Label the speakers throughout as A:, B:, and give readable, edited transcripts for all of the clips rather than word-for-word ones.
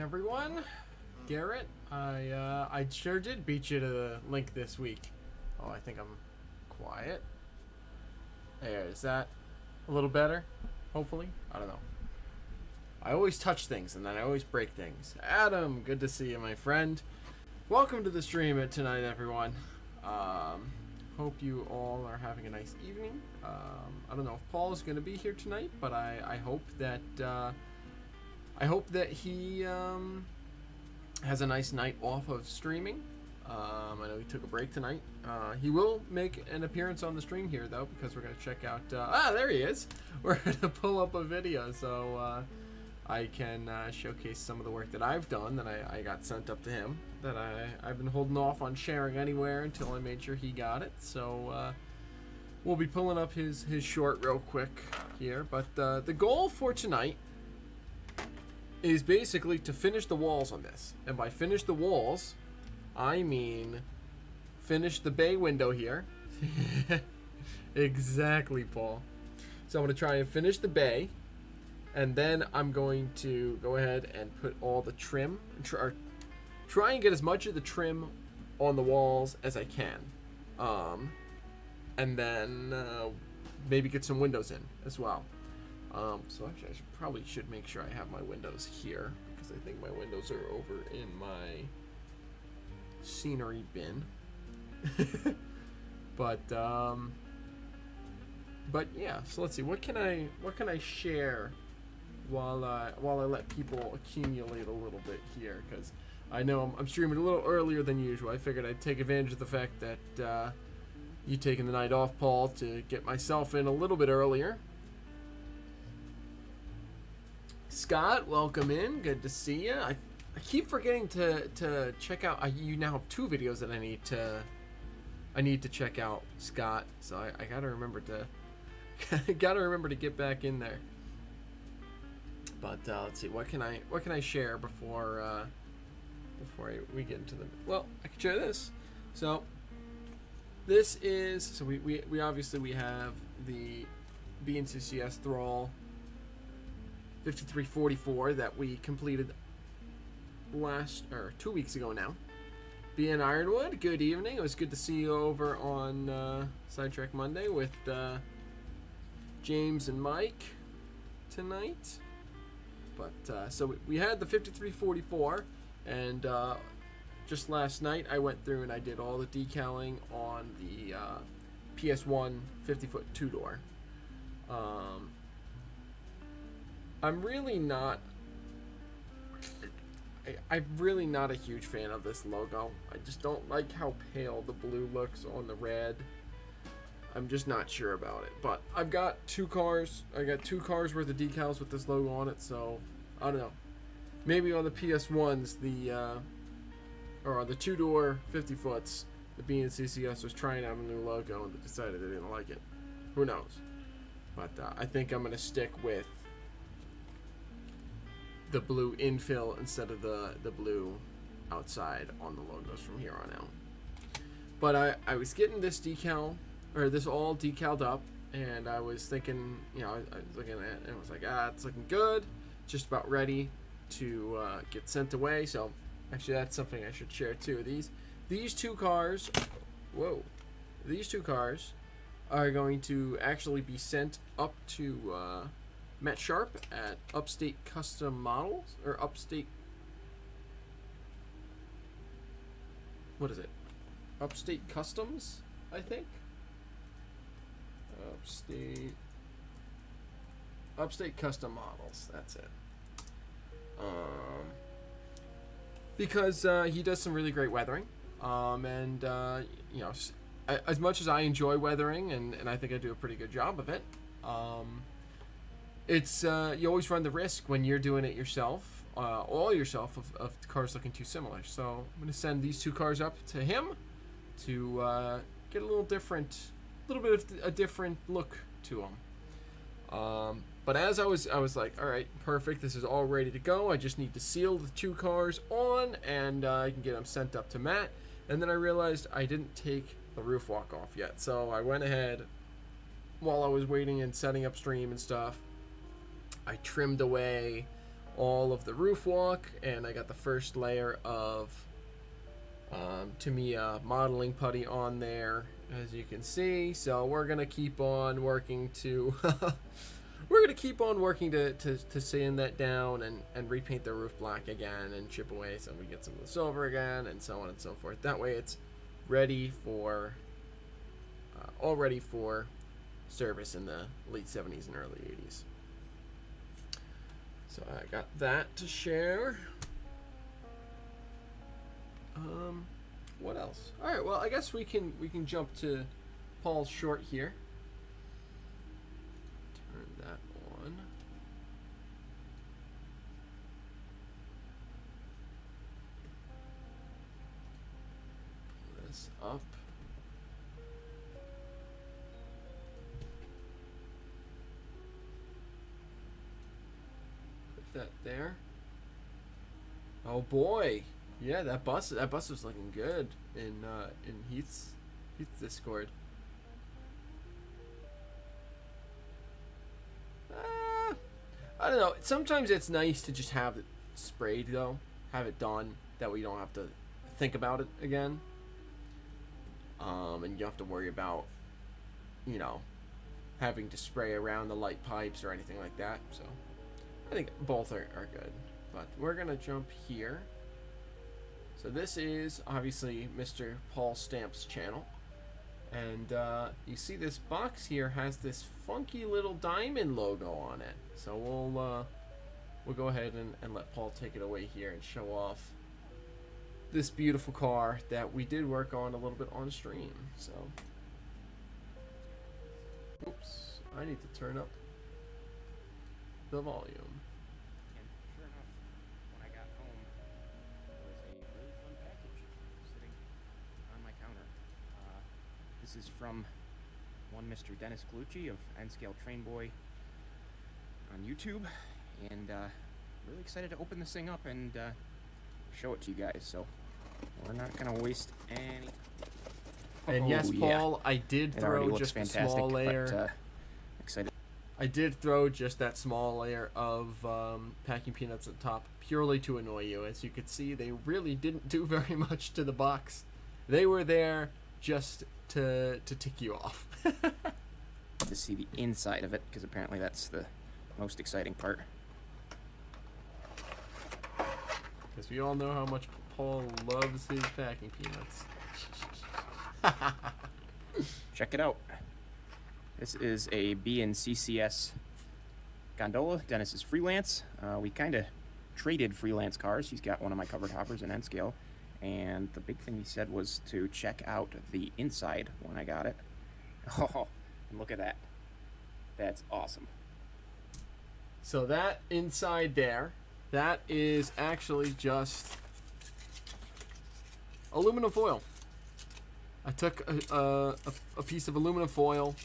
A: everyone. Garrett, I sure did beat you to the link this week. Oh, I think I'm quiet. There, is that a little better? Hopefully? I don't know. I always touch things and then I always break things. Adam, good to see you, my friend. Welcome to the stream tonight, everyone. Hope you all are having a nice evening. I don't know if Paul is going to be here tonight, but I hope that he has a nice night off of streaming. I know he took a break tonight. He will make an appearance on the stream here, though, because we're going to check out... there he is! We're going to pull up a video, so I can showcase some of the work that I've done that I got sent up to him, that I've been holding off on sharing anywhere until I made sure he got it. So we'll be pulling up his short real quick here. But the goal for tonight is basically to finish the walls on this. And by finish the walls, I mean finish the bay window here. Exactly, Paul. So I'm going to try and finish the bay. And then I'm going to go ahead and put all the trim, try and get as much of the trim on the walls as I can. And then maybe get some windows in as well. So actually I probably should make sure I have my windows here, because I think my windows are over in my scenery bin. But yeah, so let's see, what can I share while I let people accumulate a little bit here, because I know I'm streaming a little earlier than usual. I figured I'd take advantage of the fact that you taking the night off, Paul, to get myself in a little bit earlier. Scott, welcome in. Good to see you. I keep forgetting to check out. You now have two videos that I need to check out, Scott. So I gotta remember to get back in there. But let's see, what can I share before we get into the... Well, I can share this. So this is, so we obviously have the BNCCS Thrall 5344 that we completed 2 weeks ago now. BN Ironwood, good evening. It was good to see you over on Sidetrack Monday with James and Mike tonight. But so we had the 5344, and just last night I went through and I did all the decaling on the PS1 50-foot two-door. I'm really not a huge fan of this logo. I just don't like how pale the blue looks on the red. I'm just not sure about it. But I've got two cars. I got 2 cars worth of decals with this logo on it, so I don't know. Maybe on the PS1s, or on the two-door 50-foots, the BNCCS was trying out a new logo and they decided they didn't like it. Who knows? But I think I'm gonna stick with the blue infill instead of the blue outside on the logos from here on out. But I was getting this decal, or this all decaled up, and I was thinking, you know, I was looking at it and I was like, it's looking good, just about ready to get sent away. So actually that's something I should share too. These two cars, these two cars are going to actually be sent up to Matt Sharp at Upstate Custom Models, or Upstate, what is it? Upstate Customs, I think. Upstate Custom Models, that's it. Because he does some really great weathering, and you know, as much as I enjoy weathering, and I think I do a pretty good job of it, it's you always run the risk when you're doing it yourself, all yourself, of cars looking too similar. So I'm going to send these 2 cars up to him to get a little bit of a different look to them. But as I was like, all right, perfect, this is all ready to go. I just need to seal the 2 cars on, and I can get them sent up to Matt. And then I realized I didn't take the roof walk off yet, so I went ahead while I was waiting and setting up stream and stuff. I trimmed away all of the roof walk, and I got the first layer of Tamiya modeling putty on there, as you can see. So we're gonna keep on working to to sand that down and repaint the roof black again and chip away so we get some of the silver again, and so on and so forth. That way it's ready for all ready for service in the late 70s and early 80s. So I got that to share. What else? All right, well, I guess we can jump to Paul's short here. Turn that on. Pull this up. Put that there. Oh boy. Yeah, that bus was looking good in Heath's Discord. I don't know. Sometimes it's nice to just have it sprayed though, have it done. That way you don't have to think about it again. And you don't have to worry about, you know, having to spray around the light pipes or anything like that. So I think both are good. But we're gonna jump here. So this is obviously Mr. Paul Stamp's channel, and you see this box here has this funky little diamond logo on it. So we'll go ahead and let Paul take it away here and show off this beautiful car that we did work on a little bit on stream. So, oops, I need to turn up the volume.
B: This is from one Mr. Dennis Galucci of N-Scale Train Boy on YouTube, and really excited to open this thing up and show it to you guys. So we're not gonna waste any.
A: And yes, Paul, I did throw just a small layer.
B: But, excited.
A: I did throw just that small layer of packing peanuts at the top purely to annoy you. As you could see, they really didn't do very much to the box. They were there just to tick you off.
B: To see the inside of it, because apparently that's the most exciting part.
A: Because we all know how much Paul loves his packing peanuts.
B: Check it out. This is a B&CCS gondola. Dennis is freelance. We kind of traded freelance cars. He's got one of my covered hoppers in N-Scale. And the big thing he said was to check out the inside when I got it. Oh, and look at that. That's awesome.
A: So that inside there, that is actually just aluminum foil. I took a piece of aluminum foil,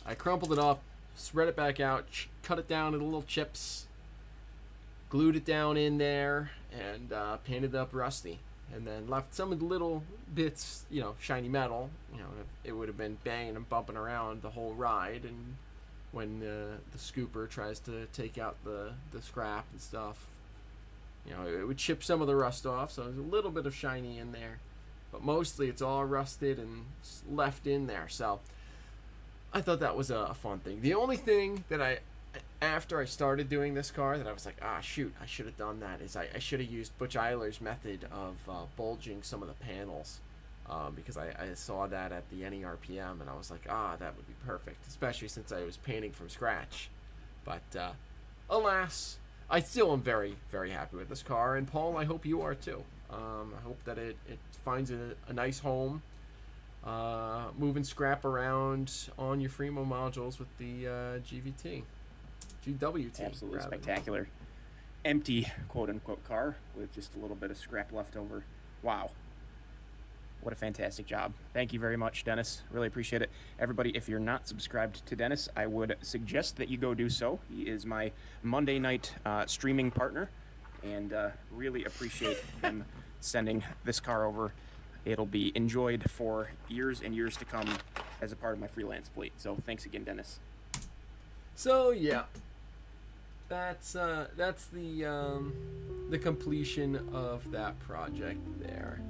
A: I crumpled it up, spread it back out, cut it down into little chips, glued it down in there, and painted it up rusty, and then left some of the little bits, you know, shiny metal. You know, it would have been banging and bumping around the whole ride, and when the scooper tries to take out the scrap and stuff, you know, it would chip some of the rust off. So there's a little bit of shiny in there, but mostly it's all rusted and left in there. So I thought that was a fun thing. The only thing that after I started doing this car that I was like, ah, shoot, I should have done that, is I should have used Butch Eiler's method of bulging some of the panels, because I saw that at the NERPM, and I was like, ah, that would be perfect, especially since I was painting from scratch. But alas, I still am very, very happy with this car, and Paul, I hope you are too. I hope that it finds a nice home, moving scrap around on your Fremo modules with the GWT.
B: Absolutely spectacular. Empty, quote-unquote, car with just a little bit of scrap left over. Wow. What a fantastic job. Thank you very much, Dennis. Really appreciate it. Everybody, if you're not subscribed to Dennis, I would suggest that you go do so. He is my Monday night streaming partner, and really appreciate him sending this car over. It'll be enjoyed for years and years to come as a part of my freelance fleet. So thanks again, Dennis.
A: So, yeah. that's the completion of that project there.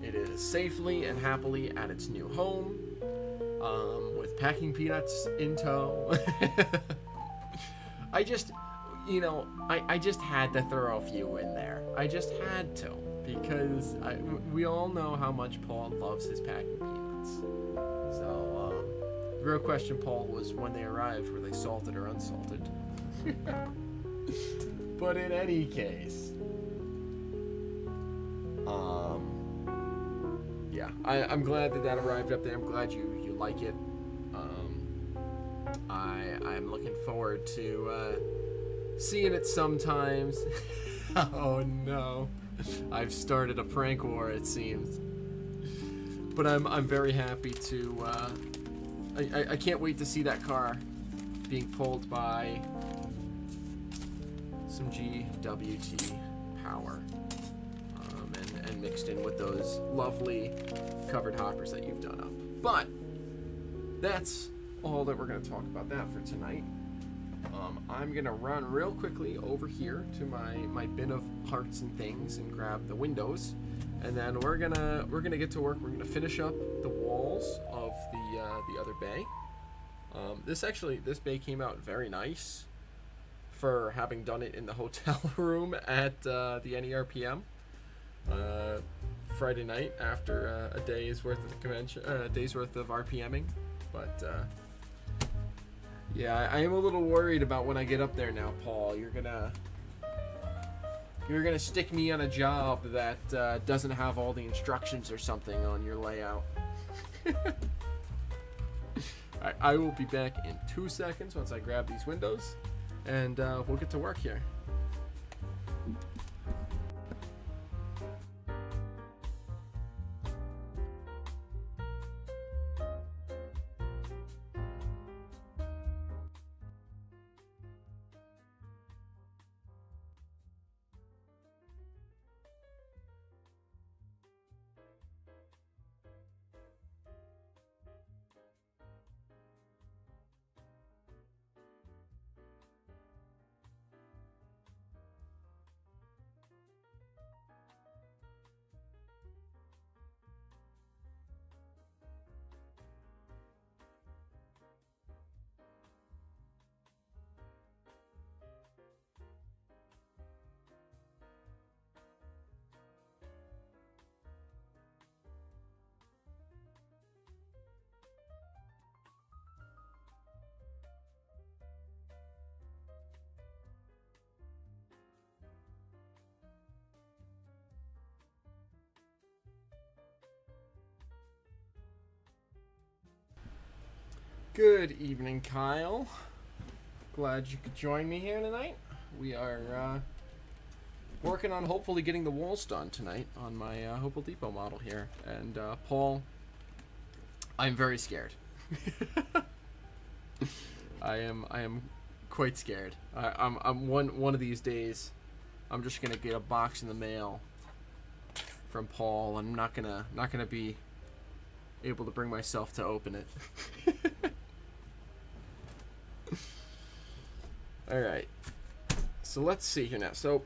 A: It is safely and happily at its new home, with packing peanuts in tow. I just, I just had to throw a few in there. I just had to, because we all know how much Paul loves his packing peanuts. So, the real question, Paul, was when they arrived, were they salted or unsalted? But in any case, yeah, I'm glad that arrived up there. I'm glad you like it. I'm looking forward to seeing it sometimes. Oh no, I've started a prank war, it seems. But I'm very happy to. I can't wait to see that car being pulled by some GWT power, and mixed in with those lovely covered hoppers that you've done up. But that's all that we're going to talk about that for tonight. I'm going to run real quickly over here to my bin of parts and things and grab the windows, and then we're gonna get to work. We're gonna finish up the walls of the other bay. This bay came out very nice for having done it in the hotel room at the NERPM Friday night after a day's worth of the convention, a day's worth of RPMing. But yeah, I am a little worried about when I get up there now, Paul. You're gonna stick me on a job that doesn't have all the instructions or something on your layout. I will be back in 2 seconds once I grab these windows, and we'll get to work here. Good evening, Kyle. Glad you could join me here tonight. We are working on hopefully getting the walls done tonight on my Hopewell Depot model here. And Paul, I'm very scared. I am quite scared. I'm one of these days, I'm just gonna get a box in the mail from Paul. I'm not gonna be able to bring myself to open it. All right, so let's see here now. So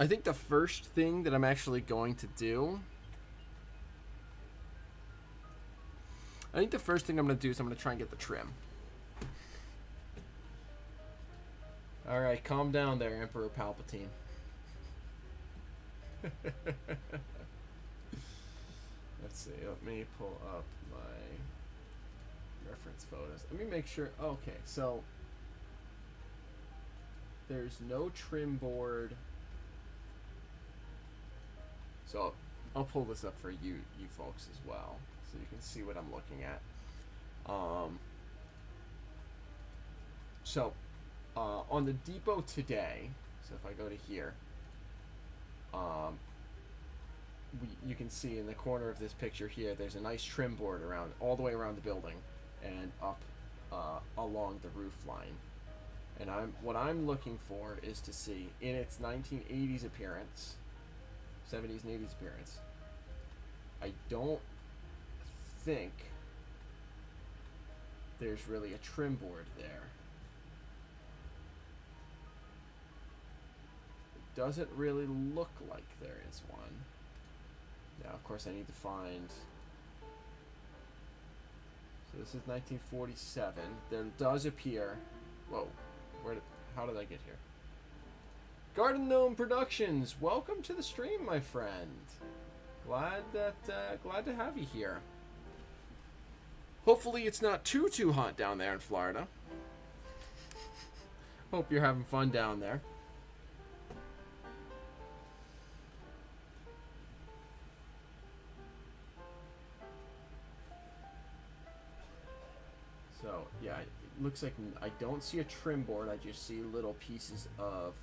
A: I think the first thing that I'm actually going to do, is I'm going to try and get the trim. All right, calm down there, Emperor Palpatine. Let's see, let me pull up my reference photos. Let me make sure. Okay, so there's no trim board. So I'll pull this up for you folks as well, so you can see what I'm looking at. On the depot today, so if I go to here, you can see in the corner of this picture here, there's a nice trim board around all the way around the building and up along the roof line. And what I'm looking for is to see in its 1980s appearance, 70s and 80s appearance, I don't think there's really a trim board there. doesn't really look like there is one. Now, of course, I need to find... So this is 1947. There does appear... Whoa. How did I get here? Garden Gnome Productions! Welcome to the stream, my friend. Glad to have you here. Hopefully it's not too hot down there in Florida. Hope you're having fun down there. So, yeah, it looks like I don't see a trim board. I just see little pieces of...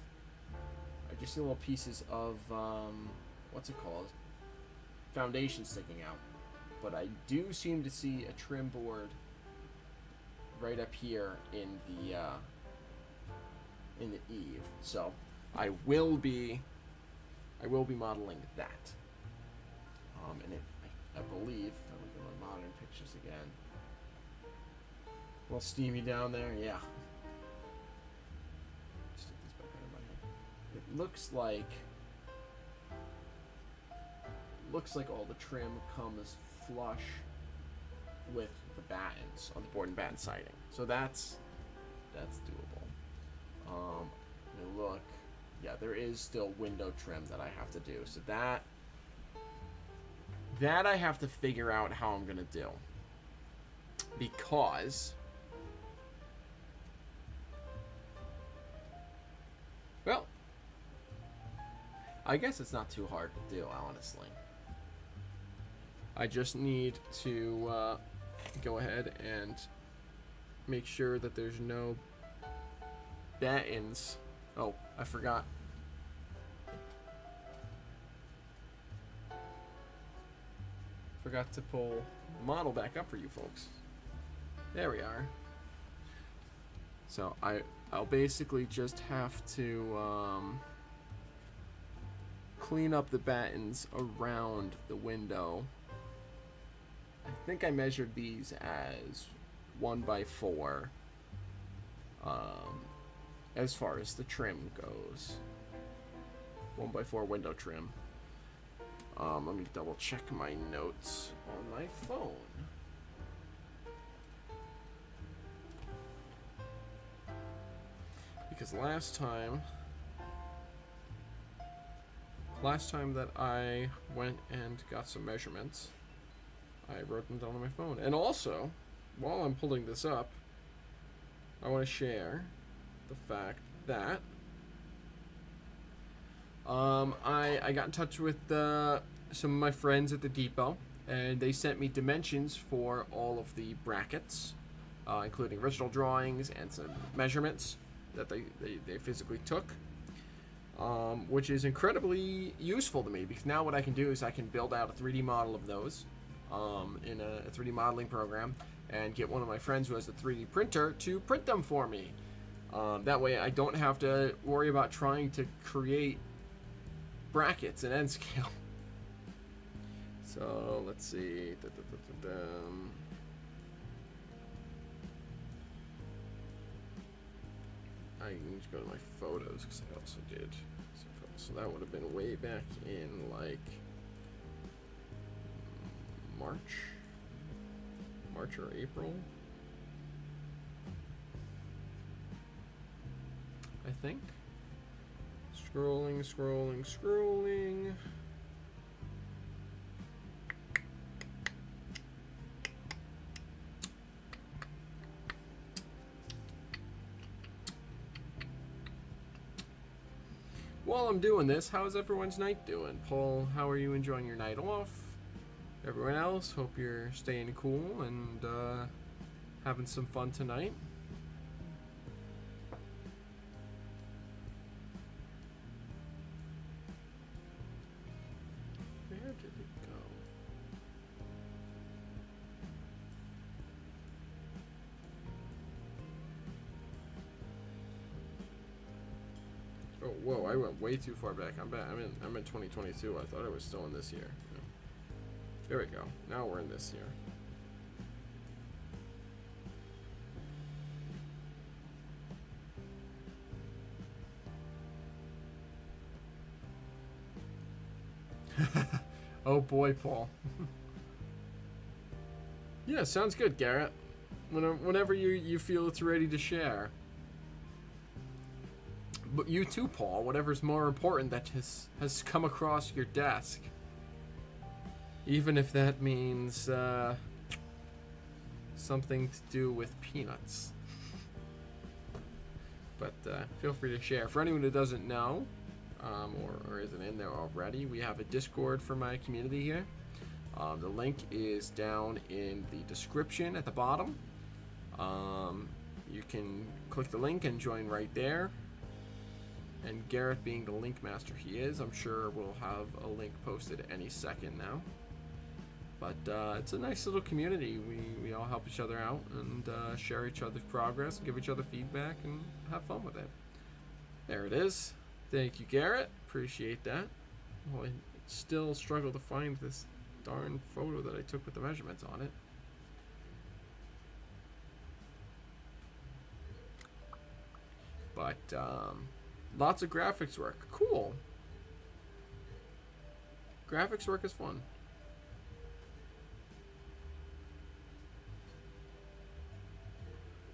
A: what's it called? Foundation sticking out. But I do seem to see a trim board right up here in the eave. So I will be modeling that. And I believe, if I look at my modern pictures again, a little steamy down there, yeah. Stick this back under my head. It looks like all the trim comes flush with the battens on the board and batten siding. So that's doable. Look, yeah, there is still window trim that I have to do. So that I have to figure out how I'm gonna do, because well, I guess it's not too hard to do, honestly. I just need to go ahead and make sure that there's no battens. Oh, I forgot. Forgot to pull the model back up for you folks. There we are. So I'll basically just have to clean up the battens around the window. I think I measured these as 1x4 as far as the trim goes. 1x4 window trim. Let me double check my notes on my phone. Because last time that I went and got some measurements, I wrote them down on my phone. And also, while I'm pulling this up, I want to share the fact that I got in touch with some of my friends at the depot, and they sent me dimensions for all of the brackets, including original drawings and some measurements that they physically took, which is incredibly useful to me, because now what I can do is I can build out a 3D model of those in a 3D modeling program, and get one of my friends who has a 3D printer to print them for me. That way I don't have to worry about trying to create brackets in N scale. So let's see. I need to go to my photos, because I also did some photos. So that would have been way back in like March or April, I think. Scrolling. While I'm doing this, how's everyone's night doing? Paul, how are you enjoying your night off? Everyone else, hope you're staying cool and having some fun tonight. Where did it go? Oh, whoa! I went way too far back. I'm back. I'm in 2022. I thought I was still in this year. There we go. Now we're in this year. Oh boy, Paul. Yeah, sounds good, Garrett. Whenever you feel it's ready to share. But you too, Paul. Whatever's more important that has come across your desk. Even if that means something to do with peanuts. But feel free to share. For anyone who doesn't know, or isn't in there already, we have a Discord for my community here. The link is down in the description at the bottom. You can click the link and join right there. And Garrett, being the link master he is, I'm sure we'll have a link posted any second now. But it's a nice little community. We all help each other out and share each other's progress, give each other feedback, and have fun with it. There it is. Thank you, Garrett. Appreciate that. Well, I still struggle to find this darn photo that I took with the measurements on it. But lots of graphics work. Cool. Graphics work is fun.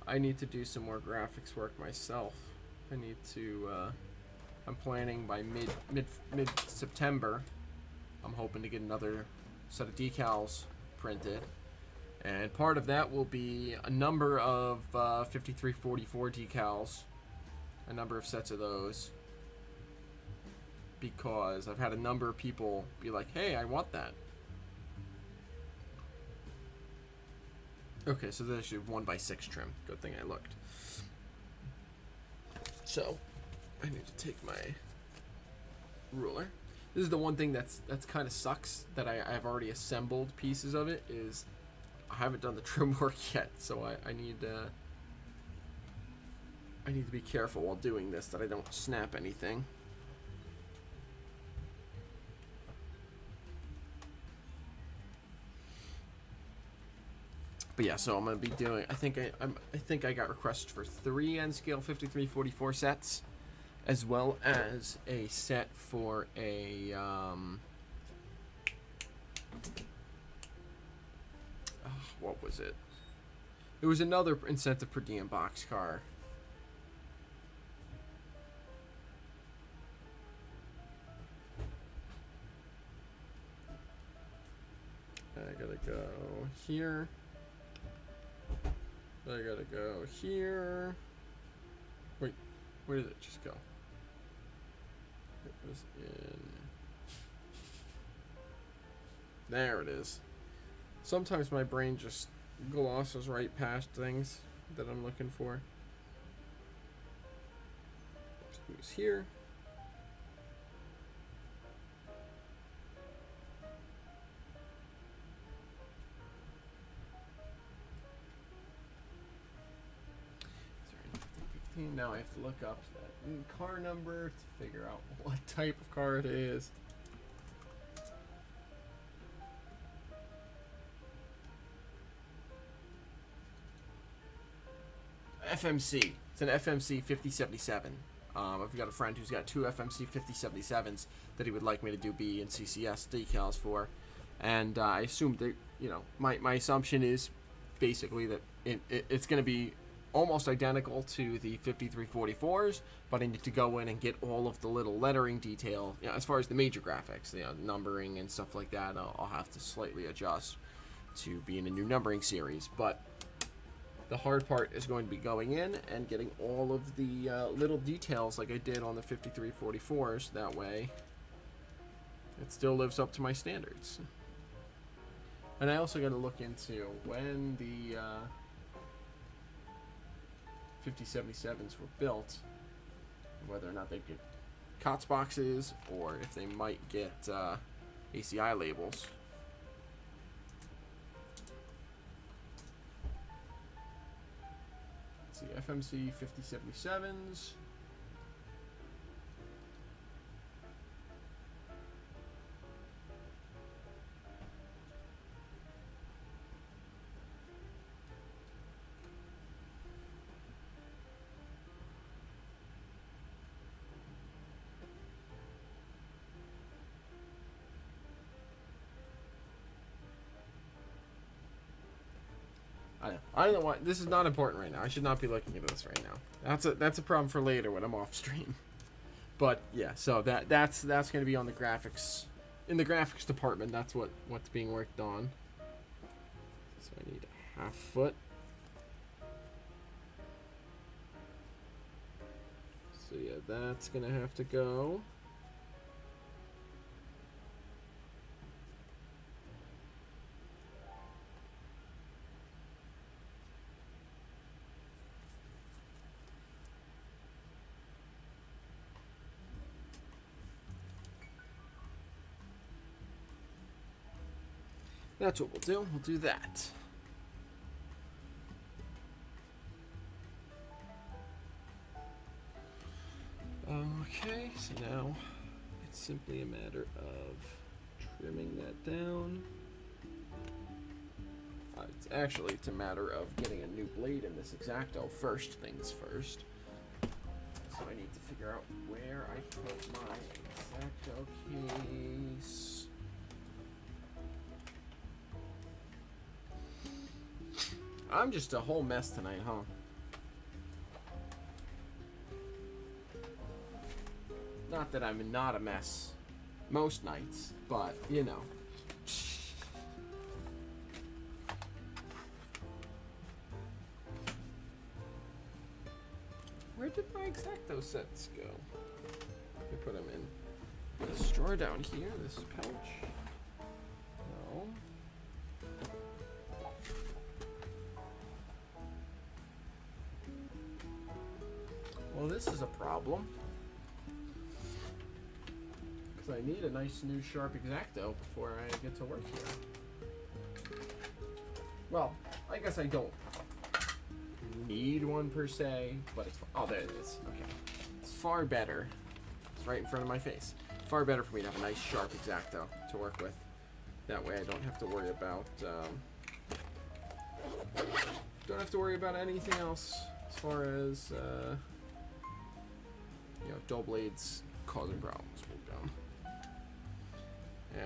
A: I need to do some more graphics work myself. I need to I'm planning by mid September. I'm hoping to get another set of decals printed. And part of that will be a number of 5344 decals. A number of sets of those. Because I've had a number of people be like, hey, I want that. Okay, so there's actually 1x6 trim. Good thing I looked. So, I need to take my ruler. This is the one thing that's kind of sucks that I've already assembled pieces of it is I haven't done the trim work yet, so I need to be careful while doing this that I don't snap anything. But yeah, so I'm gonna be doing. I think I got requests for 3 N-scale 5344 sets, as well as a set for a what was it? It was another incentive per diem boxcar. I gotta go here. I gotta go here. Wait, where did it just go? It was in... There it is. Sometimes my brain just glosses right past things that I'm looking for. It was here. Now I have to look up that car number to figure out what type of car it is. FMC. It's an FMC 5077. I've got a friend who's got 2 FMC 5077s that he would like me to do B and CCS decals for. And I assume that, you know, my assumption is basically that it's going to be almost identical to the 5344s, but I need to go in and get all of the little lettering detail, you know, as far as the major graphics, you know, numbering and stuff like that. I'll have to slightly adjust to be in a new numbering series, but the hard part is going to be going in and getting all of the little details like I did on the 5344s. That way it still lives up to my standards. And I also got to look into when the 5077s were built, whether or not they get COTS boxes or if they might get ACI labels. Let's see, FMC 5077s. I don't know why. This is not important right now. I should not be looking at this right now. That's a problem for later when I'm off stream. But yeah, so that's going to be on the graphics. In the graphics department, that's what's being worked on. So I need a half foot. So yeah, that's going to have to go. That's what we'll do. We'll do that. Okay, so now it's simply a matter of trimming that down. It's a matter of getting a new blade in this X-Acto first things first. So I need to figure out where I put my X-Acto case. I'm just a whole mess tonight, huh? Not that I'm not a mess most nights, but, you know. Where did my X-Acto sets go? Let me put them in this drawer down here, this pouch. No. Well, this is a problem. Because I need a nice new sharp X-Acto before I get to work here. Well, I guess I don't need one per se, but it's... Oh, there it is. Okay. It's far better. It's right in front of my face. Far better for me to have a nice sharp X-Acto to work with. That way I don't have to worry about... don't have to worry about anything else as far as... you know, dull blades causing problems will go.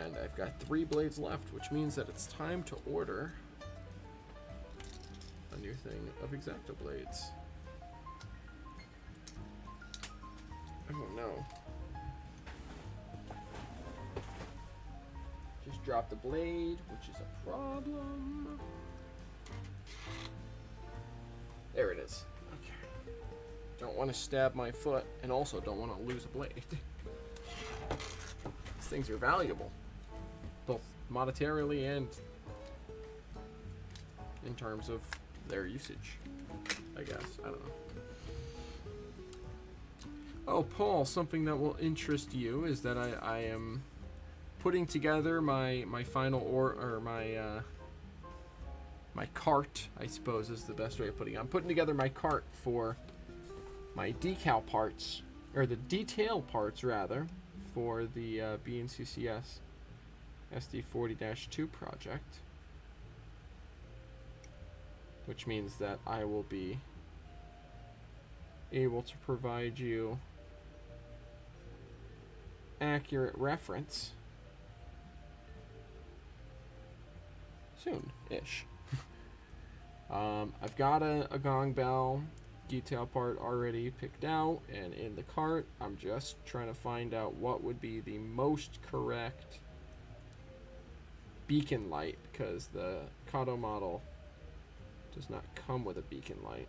A: And I've got 3 blades left, which means that it's time to order a new thing of X-Acto blades. Oh no. Just dropped the blade, which is a problem. There it is. Don't want to stab my foot, and also don't want to lose a blade. These things are valuable, both monetarily and in terms of their usage, I guess. I don't know. Oh, Paul, something that will interest you is that I am putting together my final my cart, I suppose is the best way of putting it. I'm putting together my cart for my decal parts, or the detail parts rather, for the BNCCS SD40-2 project, which means that I will be able to provide you accurate reference soon-ish. I've got a gong bell detail part already picked out and in the cart. I'm just trying to find out what would be the most correct beacon light, because the Kato model does not come with a beacon light.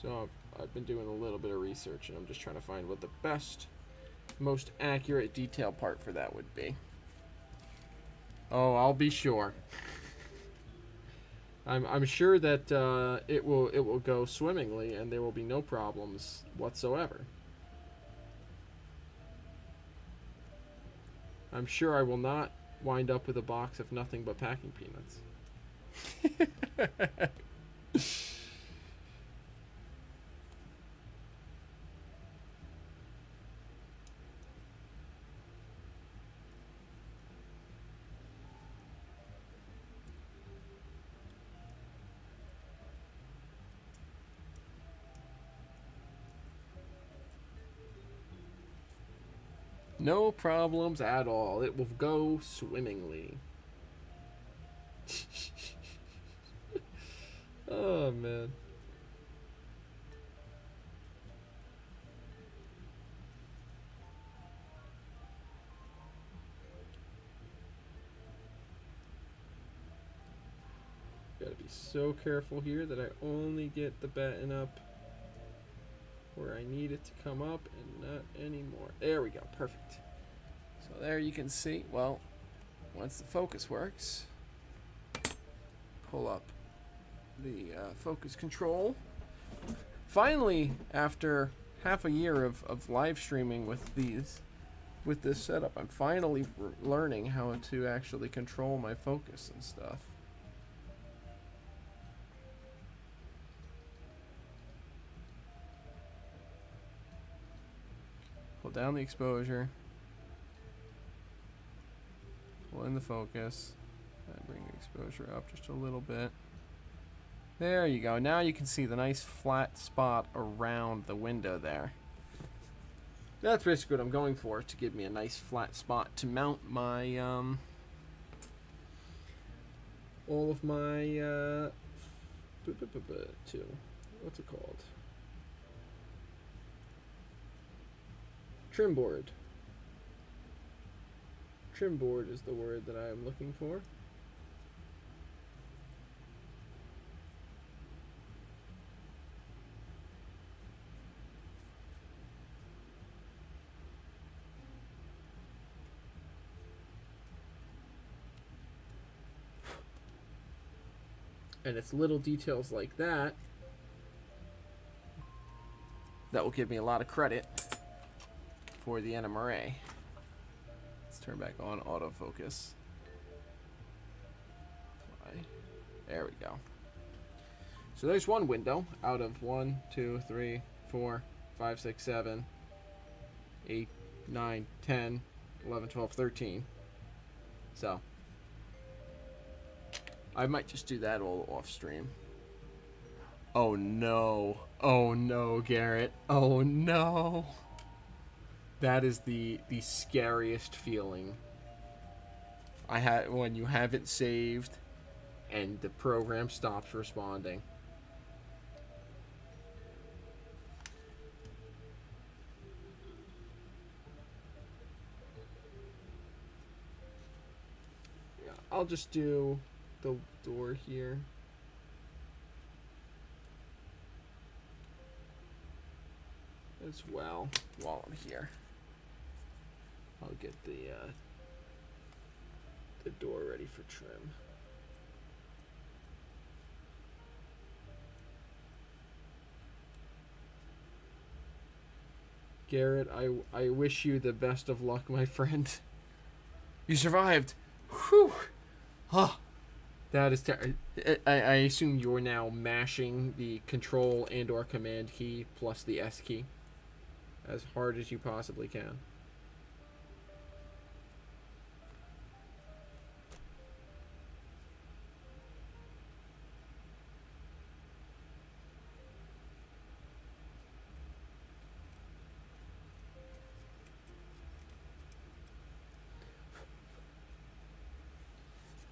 A: So I've been doing a little bit of research and I'm just trying to find what the best, most accurate detail part for that would be. Oh, I'll be sure. I'm sure that it will go swimmingly and there will be no problems whatsoever. I'm sure I will not wind up with a box of nothing but packing peanuts. No problems at all. It will go swimmingly. Oh man. Gotta be so careful here that I only get the batten up where I need it to come up and not anymore. There we go, perfect. So there you can see, well, once the focus works, pull up the focus control. Finally, after half a year of live streaming with this setup, I'm finally learning how to actually control my focus and stuff. Pull down the exposure, pull in the focus, and bring the exposure up just a little bit. There you go. Now you can see the nice flat spot around the window there. That's basically what I'm going for, to give me a nice flat spot to mount my all of my what's it called? Trim board. Trim board is the word that I am looking for. And it's little details like that that will give me a lot of credit for the NMRA. Let's turn back on autofocus. Apply. There we go. So there's one window out of 1, 2, 3, 4, 5, 6, 7, 8, 9, 10, 11, 12, 13. So I might just do that all off stream. Oh no. Oh no, Garrett. Oh no. That is the scariest feeling I had when you have it saved and the program stops responding. Yeah, I'll just do the door here. As well, while I'm here. I'll get the door ready for trim. Garrett, I wish you the best of luck, my friend. You survived. Whew. Huh. That is I assume you're now mashing the control and or command key plus the S key as hard as you possibly can.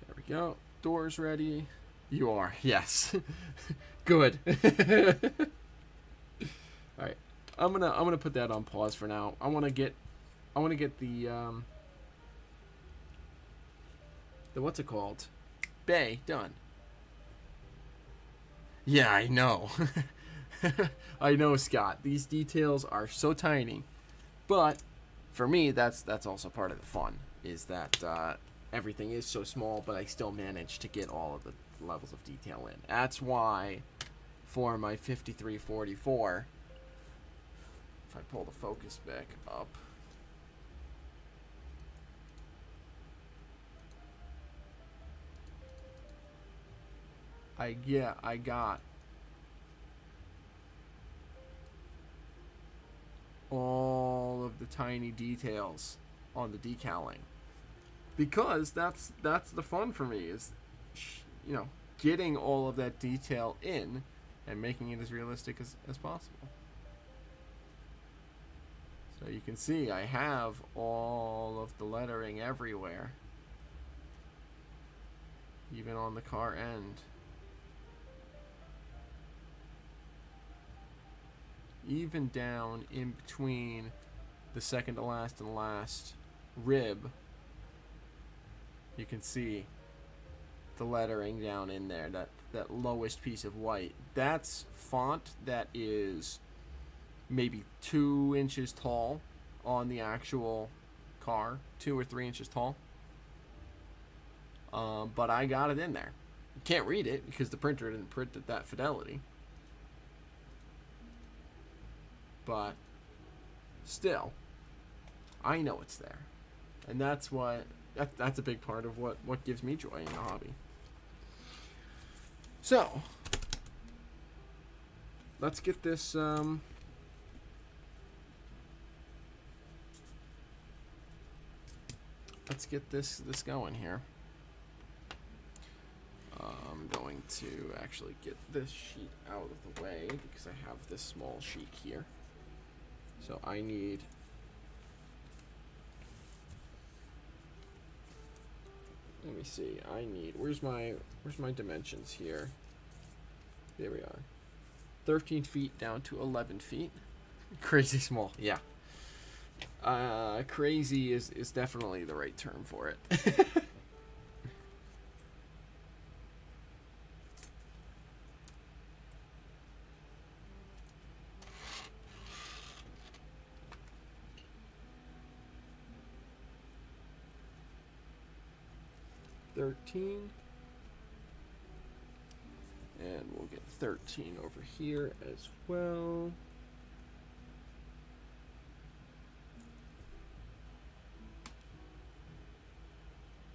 A: There we go. Doors ready. You are. Yes. Good. All right. I'm gonna put that on pause for now. I want to get the what's it called? Bay done. Yeah, I know. I know, Scott. These details are so tiny, but for me, that's also part of the fun. Is that everything is so small, but I still manage to get all of the levels of detail in. That's why, for my 5344, if I pull the focus back up, I got all of the tiny details on the decaling, because that's the fun for me, is getting all of that detail in and making it as realistic as possible. So you can see I have all of the lettering everywhere, even on the car end. even down in between the second to last and last rib, you can see the lettering down in there, that lowest piece of white. That's font that is maybe 2 inches tall on the actual car, 2 or 3 inches tall. But I got it in there. You can't read it because the printer didn't print at that fidelity. But still, I know it's there. And that's a big part of what gives me joy in the hobby. So, let's get this going here. I'm going to actually get this sheet out of the way because I have this small sheet here. So I need let me see. I need where's my dimensions here? There we are. 13 feet down to 11 feet. Crazy small, yeah. Crazy is definitely the right term for it. 13, and we'll get 13 over here as well.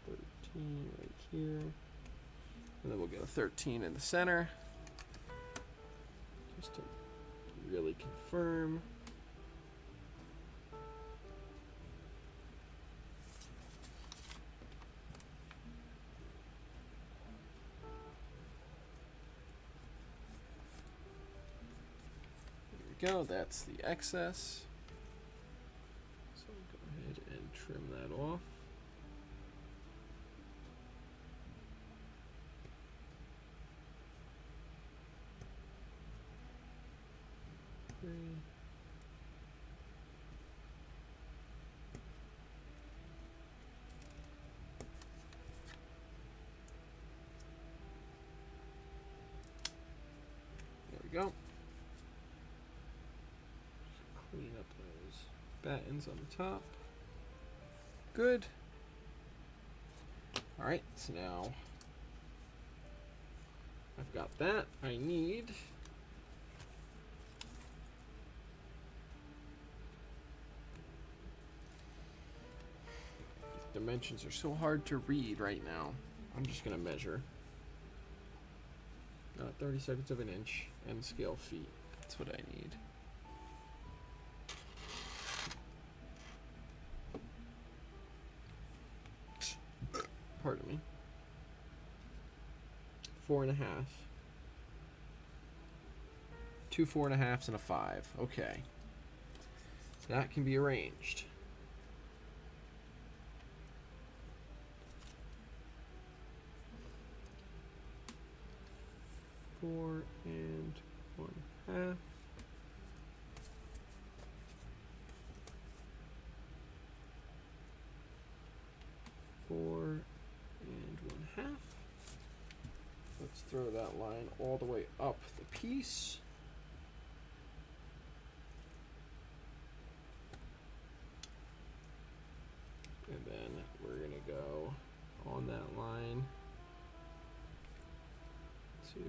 A: 13 right here, and then we'll get a 13 in the center, just to really confirm. Go, that's the excess. So go ahead and trim that off. Three. There we go. Clean up those battens on the top. Good. Alright, so now I've got that. I need these dimensions are so hard to read right now. I'm just gonna measure 30 seconds of an inch and scale feet. That's what I need. Pardon me. 4.5. 2 4.5s and a 5. Okay. That can be arranged. Four and 1/2. Four and 1/2. Let's throw that line all the way up the piece. And then we're going to go on that line to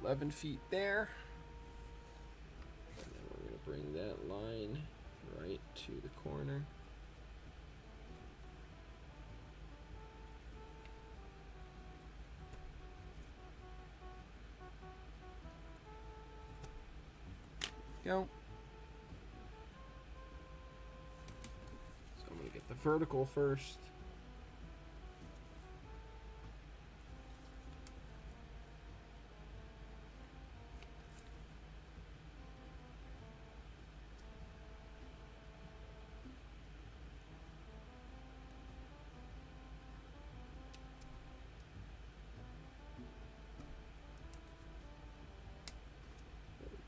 A: 11 feet there. And then we're going to bring that line right to the corner. Go. So I'm going to get the vertical first.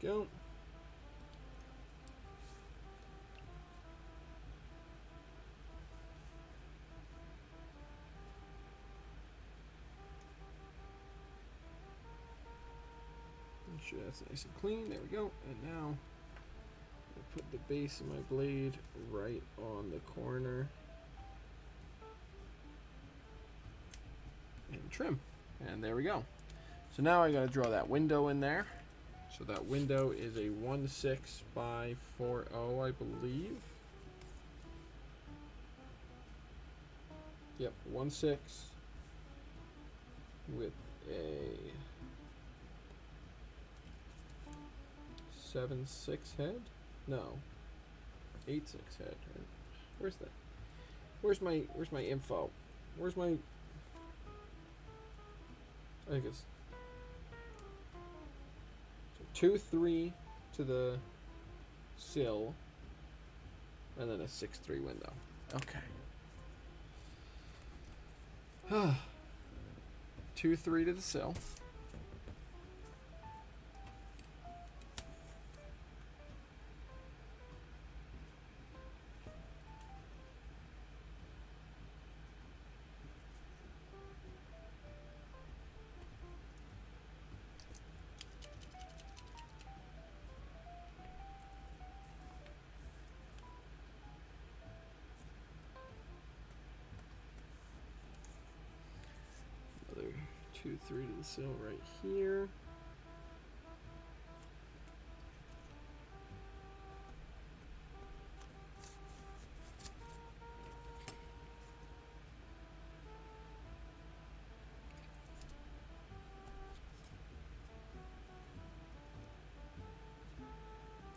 A: go. Make sure that's nice and clean. There we go. And now I'll put the base of my blade right on the corner and trim. And there we go. So now I gotta draw that window in there. So that window is a 1/6 by 4/0, I believe. Yep, 1/6 with a 7/6 head. No, 8/6 head. Right? Where's that? Where's my info? Where's my? I think it's 2/3 to the sill, and then a 6/3 window. Okay. 2/3 to the sill. Another 2/3 to the sill right here.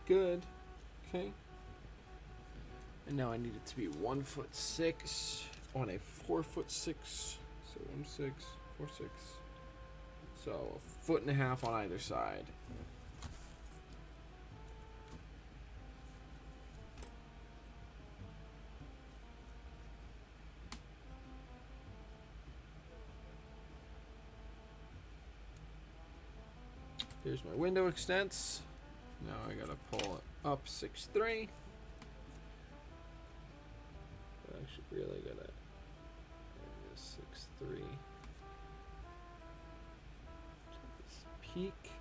A: Good. Okay. And now I need it to be 1'6" on a 4'6". So 1'6", 4'6". So 1.5 feet on either side. Here's my window extents. Now I gotta pull it up 6'3". I actually really gotta. There it is, 6'3". This peak.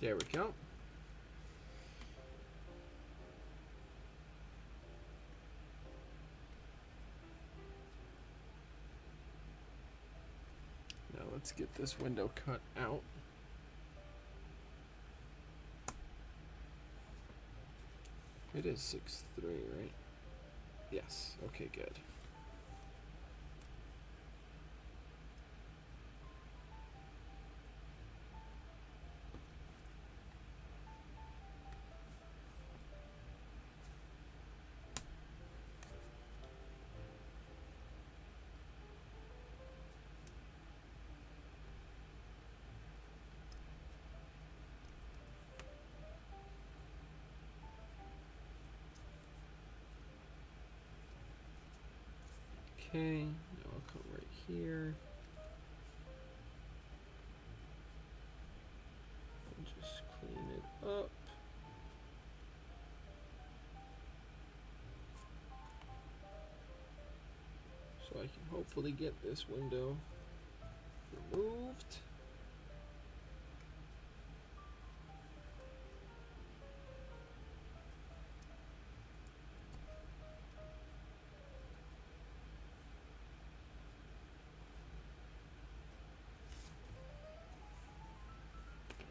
A: There we go. Now let's get this window cut out. It is 6'3", right? Yes. Okay, good. Okay, now I'll come right here. And just clean it up. So I can hopefully get this window removed.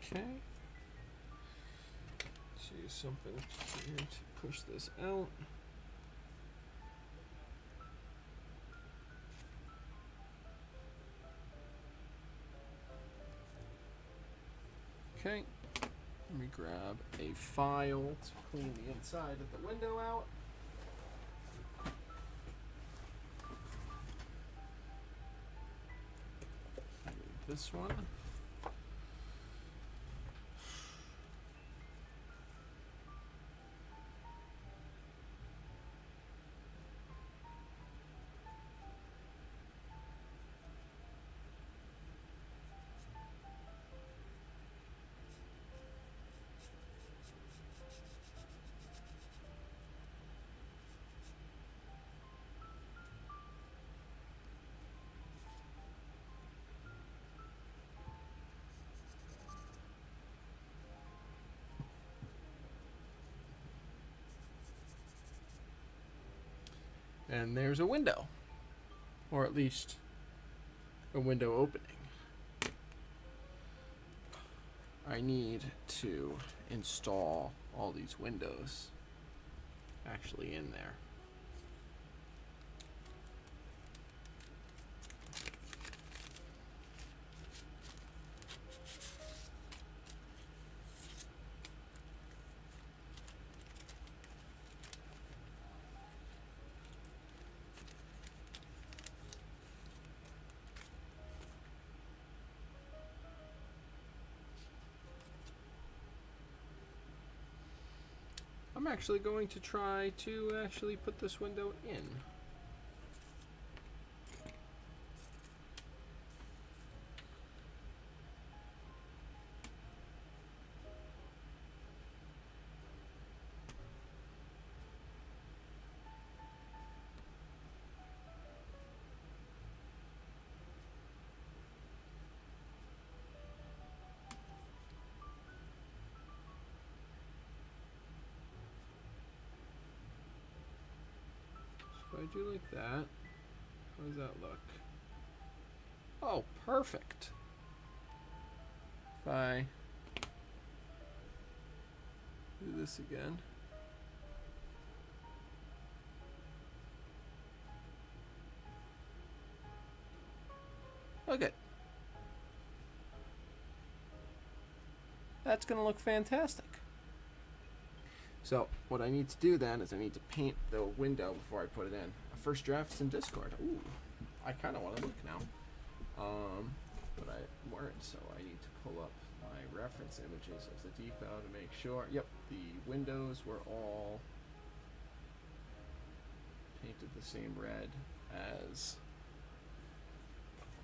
A: Okay. Let's use something here to push this out. Okay. Let me grab a file to clean the inside of the window out. this one. And there's a window, or at least a window opening. I need to install all these windows actually in there. I'm actually going to try to actually put this window in. If I do like that, how does that look? Oh, perfect. If I do this again. Okay. That's going to look fantastic. So what I need to do then is I need to paint the window before I put it in. A first draft's in Discord. Ooh, I kind of want to look now. But I weren't, so I need to pull up my reference images of the depot to make sure. Yep, the windows were all painted the same red as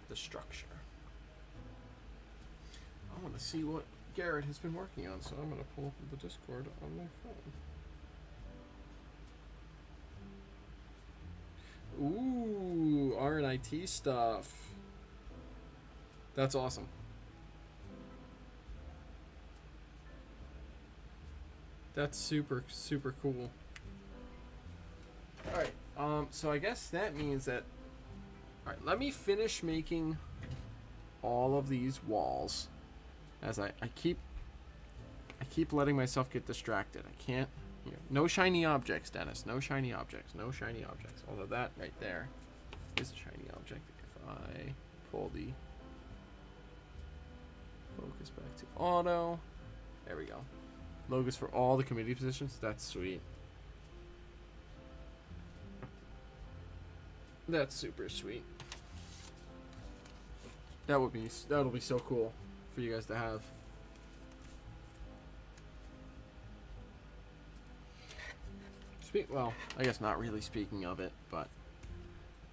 A: the structure. I want to see what Garrett has been working on, so I'm going to pull up the Discord on my phone. Ooh, R&IT stuff. That's awesome. That's super, super cool. Alright, so I guess that means that... Alright, let me finish making all of these walls. As I keep letting myself get distracted. I can't... Here. No shiny objects, Dennis. No shiny objects. No shiny objects. Although that right there is a shiny object. If I pull the focus back to auto. There we go. Logos for all the committee positions. That's sweet. That's super sweet. That'll be so cool for you guys to have. Well, I guess not really speaking of it, but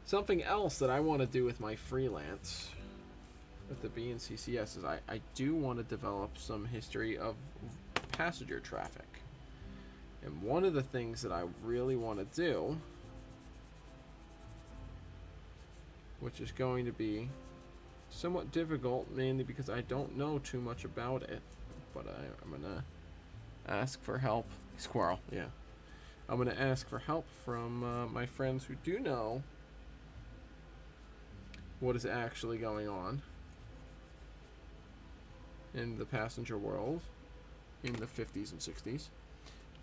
A: something else that I want to do with my freelance with the BNCCS is I do want to develop some history of passenger traffic. And one of the things that I really want to do, which is going to be somewhat difficult, mainly because I don't know too much about it, but I'm gonna ask for help. Squirrel, yeah. I'm gonna ask for help from my friends who do know what is actually going on in the passenger world in the 50s and 60s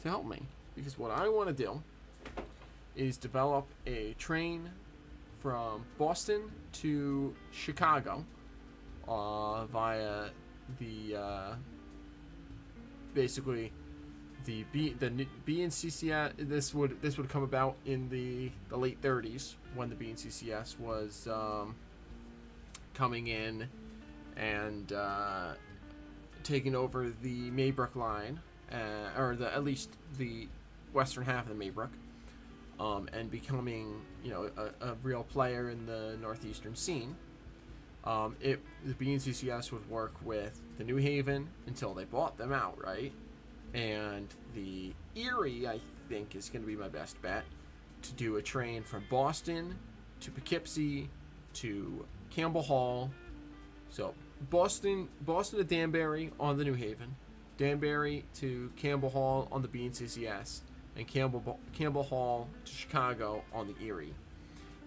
A: to help me, because what I want to do is develop a train from Boston to Chicago via the basically the BNCCS. This would come about in the late 30s when the BNCCS was coming in and taking over the Maybrook line, or at least the western half of the Maybrook, and becoming, you know, a real player in the northeastern scene. The BNCCS would work with the New Haven until they bought them out, right? And the Erie, I think, is going to be my best bet to do a train from Boston to Poughkeepsie to Campbell Hall. So Boston to Danbury on the New Haven, Danbury to Campbell Hall on the BNCCS, and Campbell Hall to Chicago on the Erie.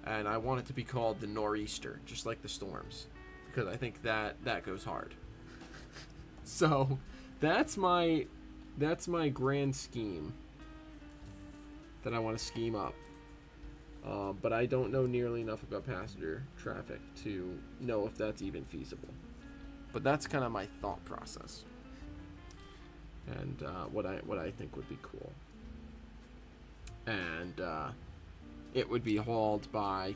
A: And I want it to be called the Nor'easter, just like the Storms, because I think that goes hard. So that's my grand scheme that I want to scheme up. But I don't know nearly enough about passenger traffic to know if that's even feasible. But that's kind of my thought process, and what I think would be cool. And it would be hauled by,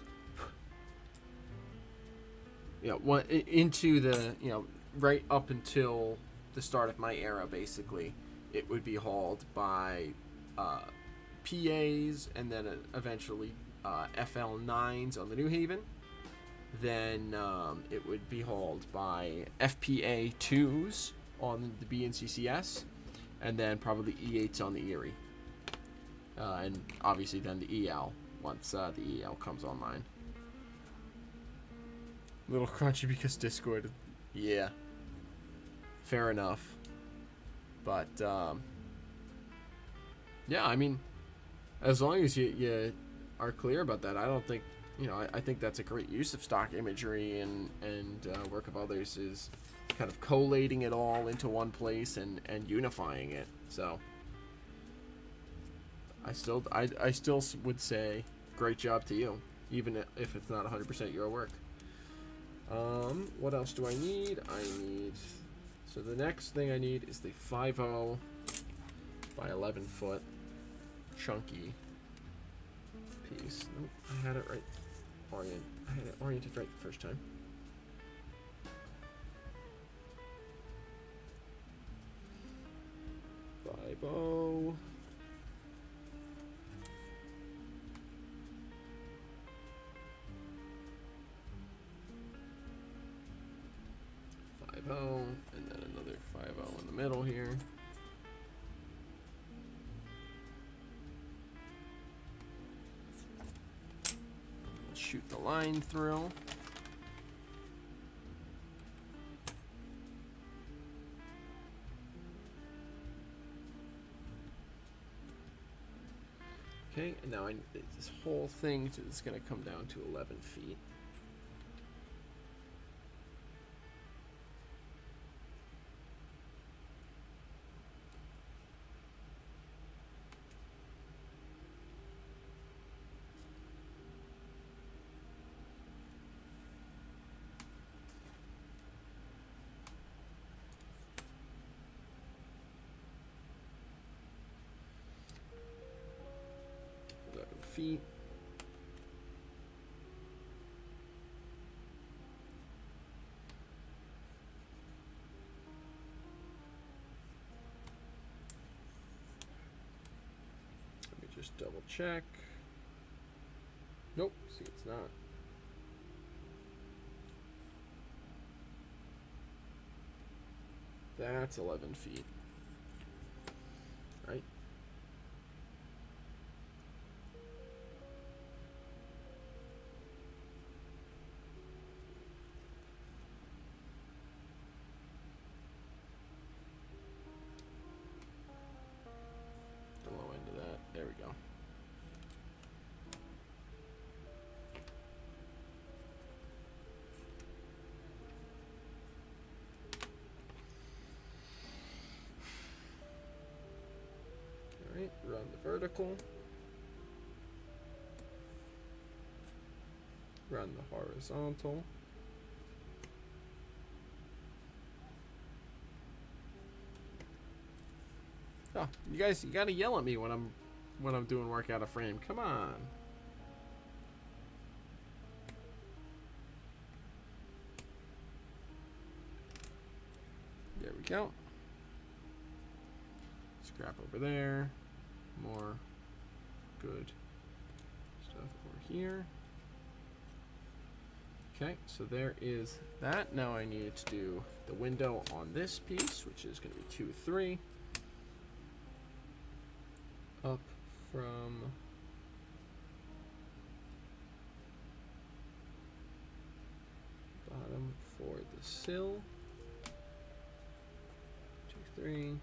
A: you know, into the, you know, right up until the start of my era, basically. It would be hauled by PAs, and then eventually FL9s on the New Haven. Then it would be hauled by FPA2s on the BNCCS, and then probably E8s on the Erie. And obviously then the EL, once the EL comes online. A little crunchy because Discord. Yeah. Fair enough. But, yeah, I mean, as long as you are clear about that, I don't think, you know, I think that's a great use of stock imagery, and work of others is kind of collating it all into one place and unifying it. So I still would say great job to you, even if it's not 100% your work. What else do I need? So the next thing I need is the 5.0 by 11 foot chunky piece. Nope, I had it right. I had it oriented right the first time. Nope, and then another 5.0 in the middle here. Shoot the line through. Okay, and now this whole thing is going to come down to 11 feet. Feet. Let me just double check. Nope, see, it's not. That's 11 feet. Right? There we go. All right, run the vertical. Run the horizontal. Oh, you guys, you gotta yell at me when I'm doing work out of frame. Come on. go. Scrap over there. More good stuff over here. Okay, so there is that. Now I need to do the window on this piece, which is going to be 2, 3. Up from bottom for the sill. 2, 3.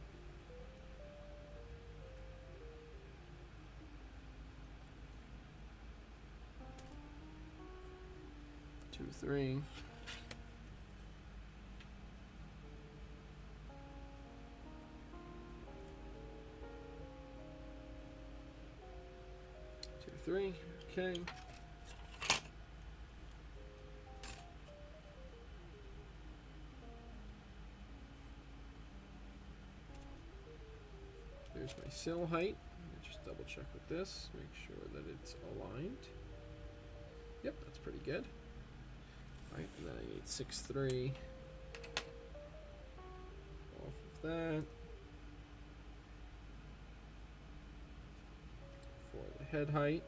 A: 2, 3. Two, 3. Okay. There's my sill height. Let me just double check with this, make sure that it's aligned. Yep, that's pretty good. Right, and then I need 6, 3 off of that for the head height.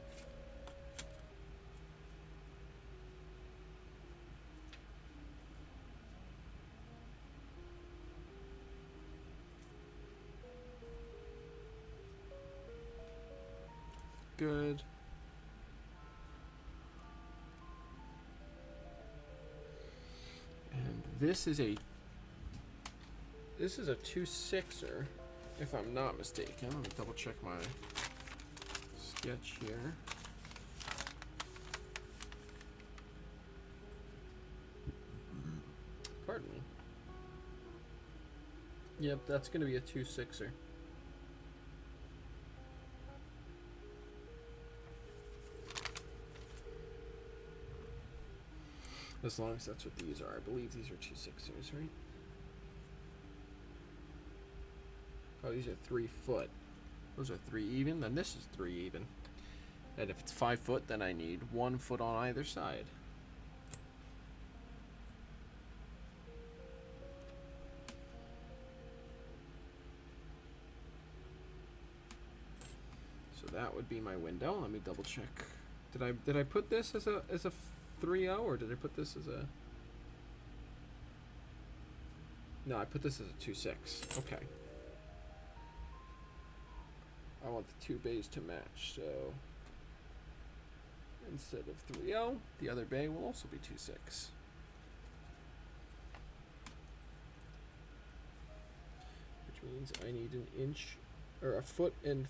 A: Good. And this is a 2/6er, if I'm not mistaken. Let me double check my sketch here. Pardon me. Yep, that's going to be a 2/6er. As long as that's what these are. I believe these are 2/6ers, right? Oh, these are 3 foot. Those are 3 even. Then this is 3 even. And if it's 5 foot, then I need 1 foot on either side. So that would be my window. Let me double check. Did I put this as a 3.0 or did I put this as a... No, I put this as a 2/6. Okay. I want the 2 bays to match, so instead of 3.0, the other bay will also be 2/6. Which means I need an inch, or a foot and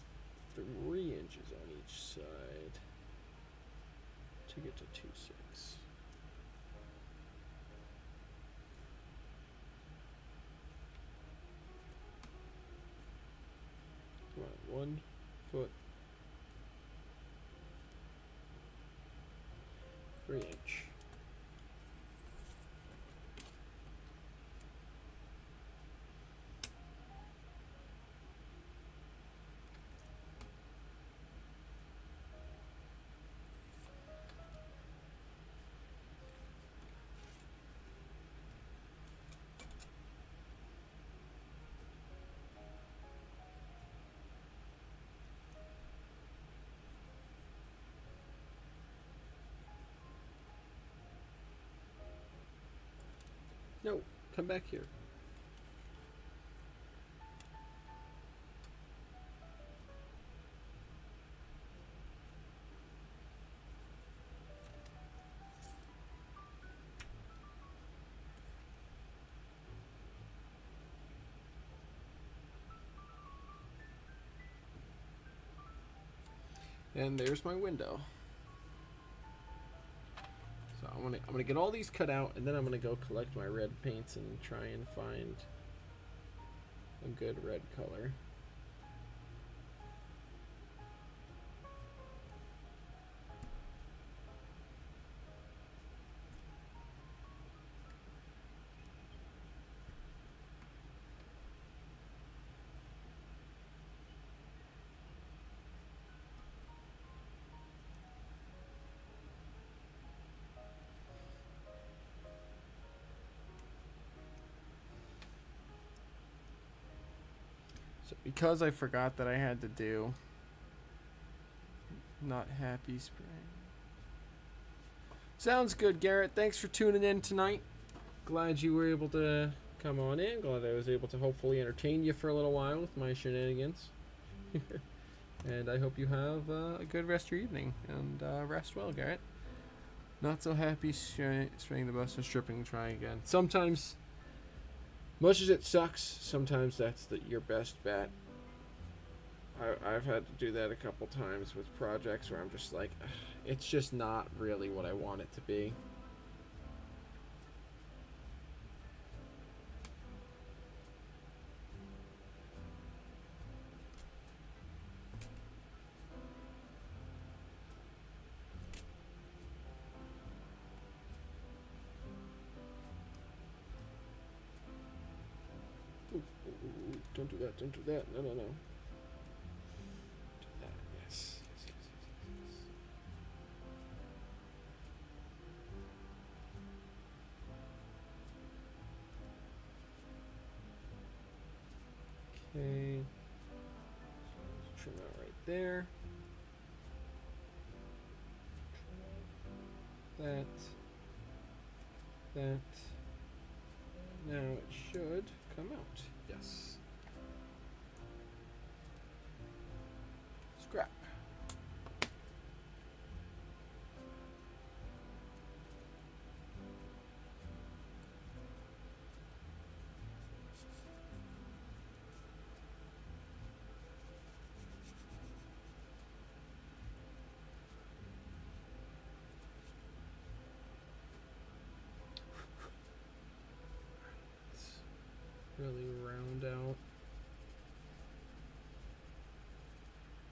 A: 3 inches on each side to get to 2/6. Come on, 1 foot, 3 inch. No, come back here. And there's my window. So I'm gonna get all these cut out, and then I'm gonna go collect my red paints and try and find a good red color. because I forgot that I had to do not happy spring. Sounds good, Garrett. Thanks for tuning in tonight. Glad you were able to come on in. Glad I was able to hopefully entertain you for a little while with my shenanigans. And I hope you have a good rest of your evening. And rest well, Garrett. Not so happy spraying the bus and stripping, trying again. Sometimes, much as it sucks, sometimes that's your best bet. I've had to do that a couple times with projects where I'm just like, it's just not really what I want it to be. Ooh, don't do that, don't do that. No, no, no. Do that, yes. Yes, yes, yes, yes. Okay. Trim out right there. That. That. Now it should come out. Yes. Scrap. Really round out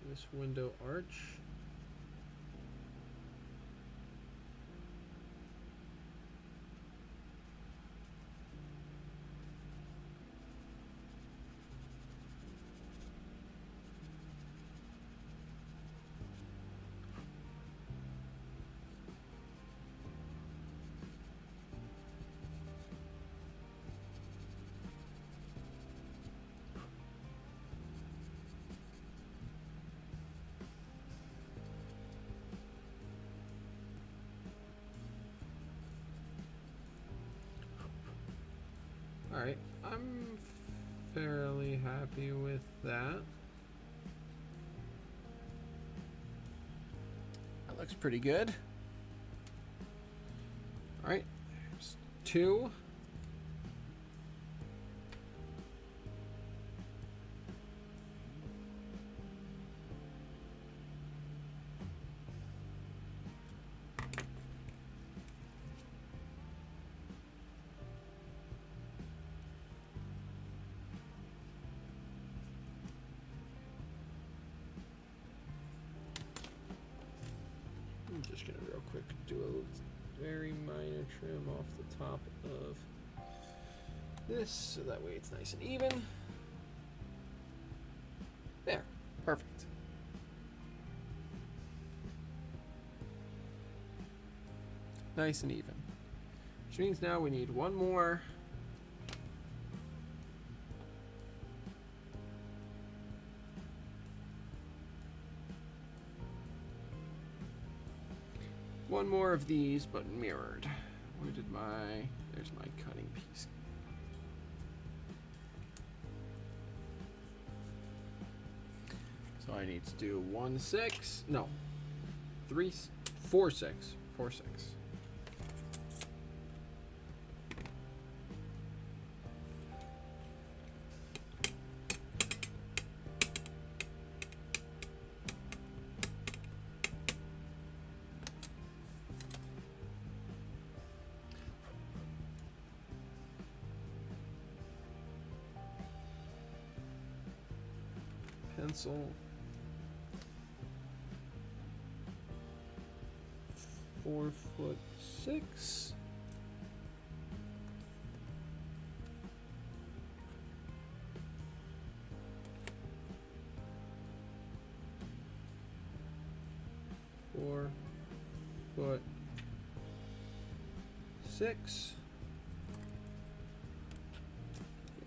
A: this window arch. Alright, I'm fairly happy with that. That looks pretty good. Alright, there's 2. I'm just gonna real quick do a very minor trim off the top of this so that way it's nice and even. There, perfect. Nice and even. Which means now we need one more. One more of these, but mirrored. Where did there's my cutting piece. So I need to do 1 6, no, 3 4 6, 4 6. Pencil. 4'6". Foot 6.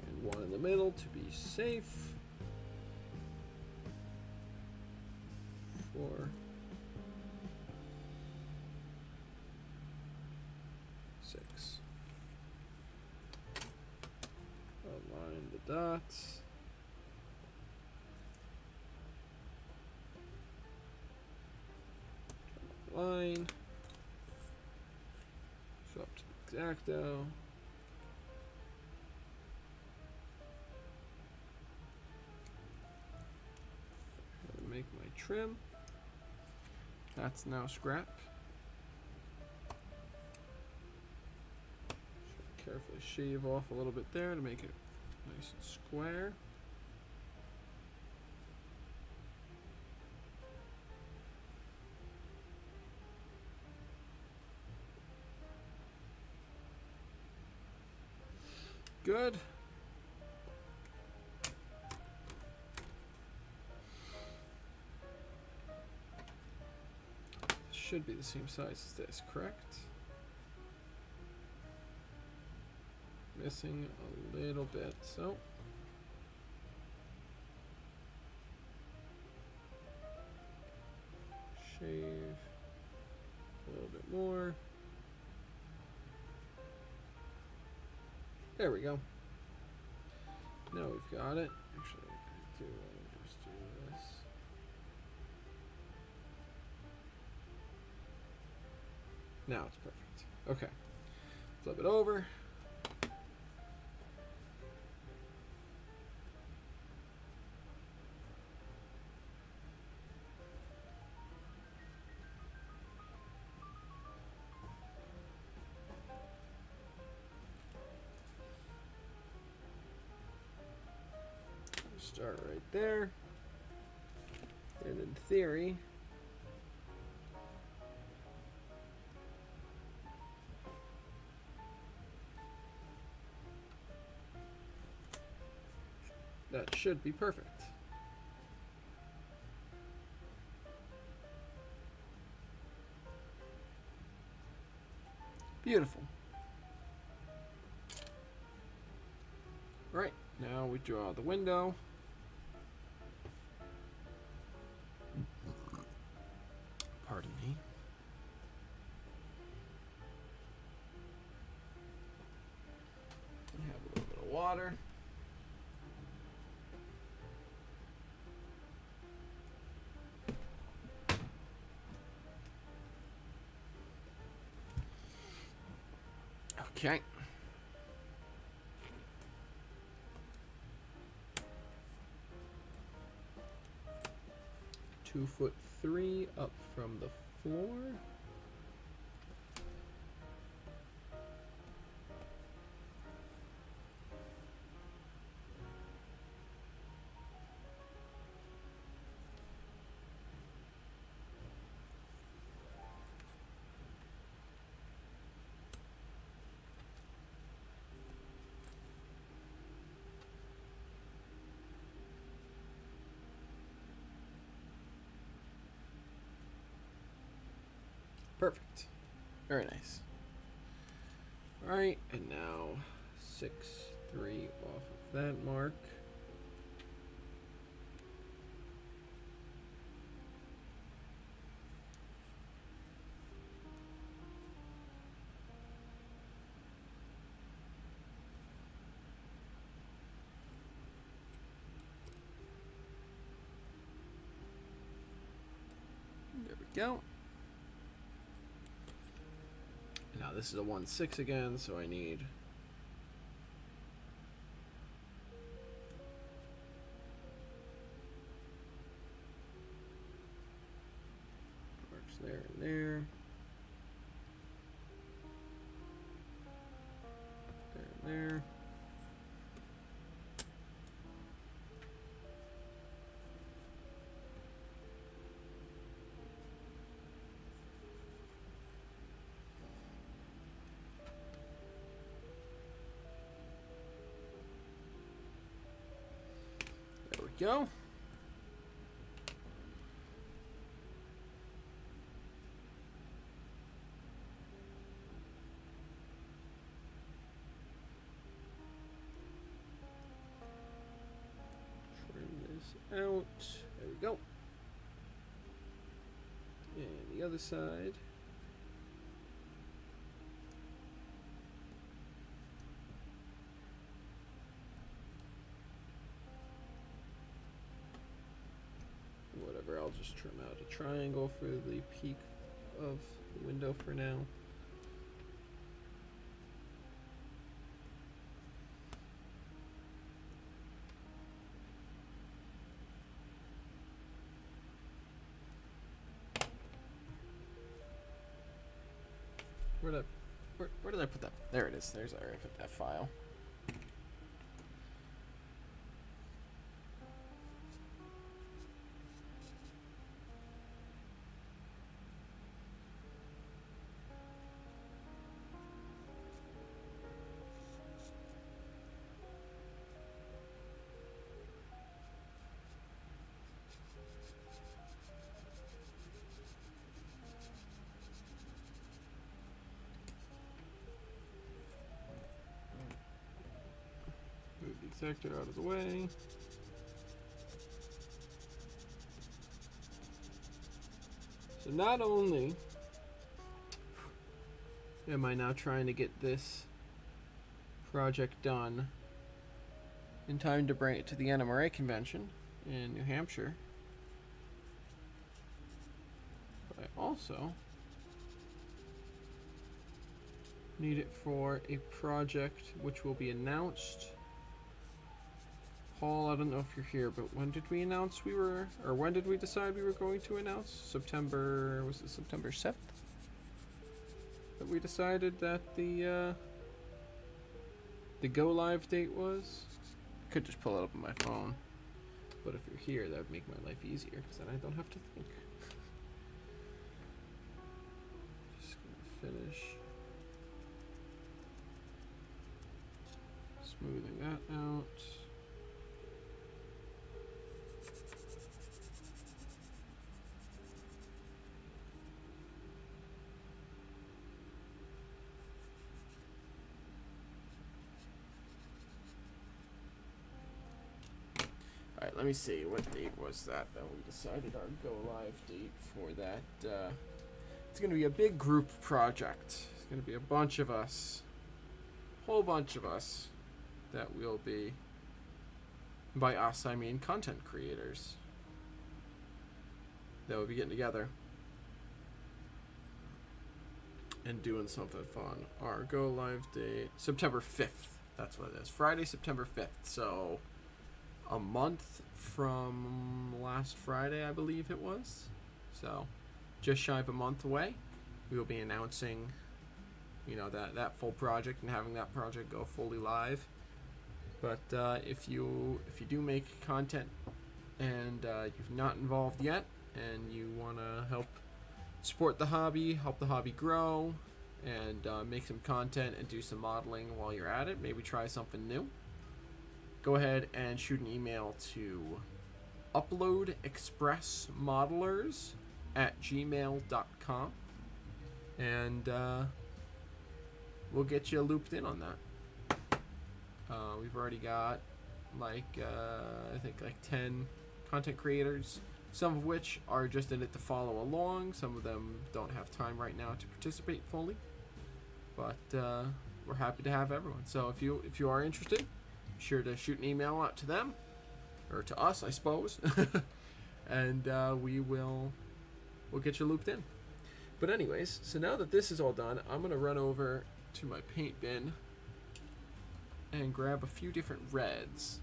A: And one in the middle to be safe. 4, 6. Align the dots. Line. Swap to the X-Acto. Make my trim. That's now scrap. Carefully shave off a little bit there to make it nice and square. Good. Should be the same size as this, correct? Missing a little bit, so shave a little bit more. There we go. Now we've got it. Actually, I do want to just do this. Now it's perfect. Okay. Flip it over. Start right there. And in theory, that should be perfect. Beautiful. Right, now we draw the window. Pardon me. We have a little bit of water. Okay. (2'3" up from the floor. Perfect. Very nice. All right, and now 6'3" off of that mark. There we go. Now this is a 1/6 again, so I need marks there and there. There and there. There we go. Trim this out. There we go. other side. Whatever, I'll just trim out a triangle for the peak of the window for now. Where did I put that? There it is. There's where I put that file. Move the exactor out of the way. So not only am I now trying to get this project done in time to bring it to the NMRA convention in New Hampshire, but I also need it for a project which will be announced. Paul, I don't know if you're here, but when did we announce when did we decide we were going to announce? Was it September 7th? That we decided that the go live date was? I could just pull it up on my phone. But if you're here, that would make my life easier, because then I don't have to think. Just gonna finish smoothing that out. Alright, let me see, what date was that we decided our go live date for that. It's going to be a big group project. It's going to be a bunch of us, whole bunch of us, that will be, by us I mean content creators, that will be getting together and doing something fun. Our go live date, September 5th, that's what it is, Friday, September 5th, so a month from last Friday, I believe it was. So, just shy of a month away, we will be announcing, that full project and having that project go fully live. But if you do make content and you're not involved yet, and you want to help support the hobby, help the hobby grow, and make some content and do some modeling while you're at it, maybe try something new, go ahead and shoot an email to uploadexpressmodelers@gmail.com, and we'll get you looped in on that. We've already got I think 10 content creators, some of which are just in it to follow along. Some of them don't have time right now to participate fully, but we're happy to have everyone. So if you are interested, be sure to shoot an email out to them, or to us, I suppose, and we'll get you looped in. But anyways, so now that this is all done, I'm gonna run over to my paint bin and grab a few different reds,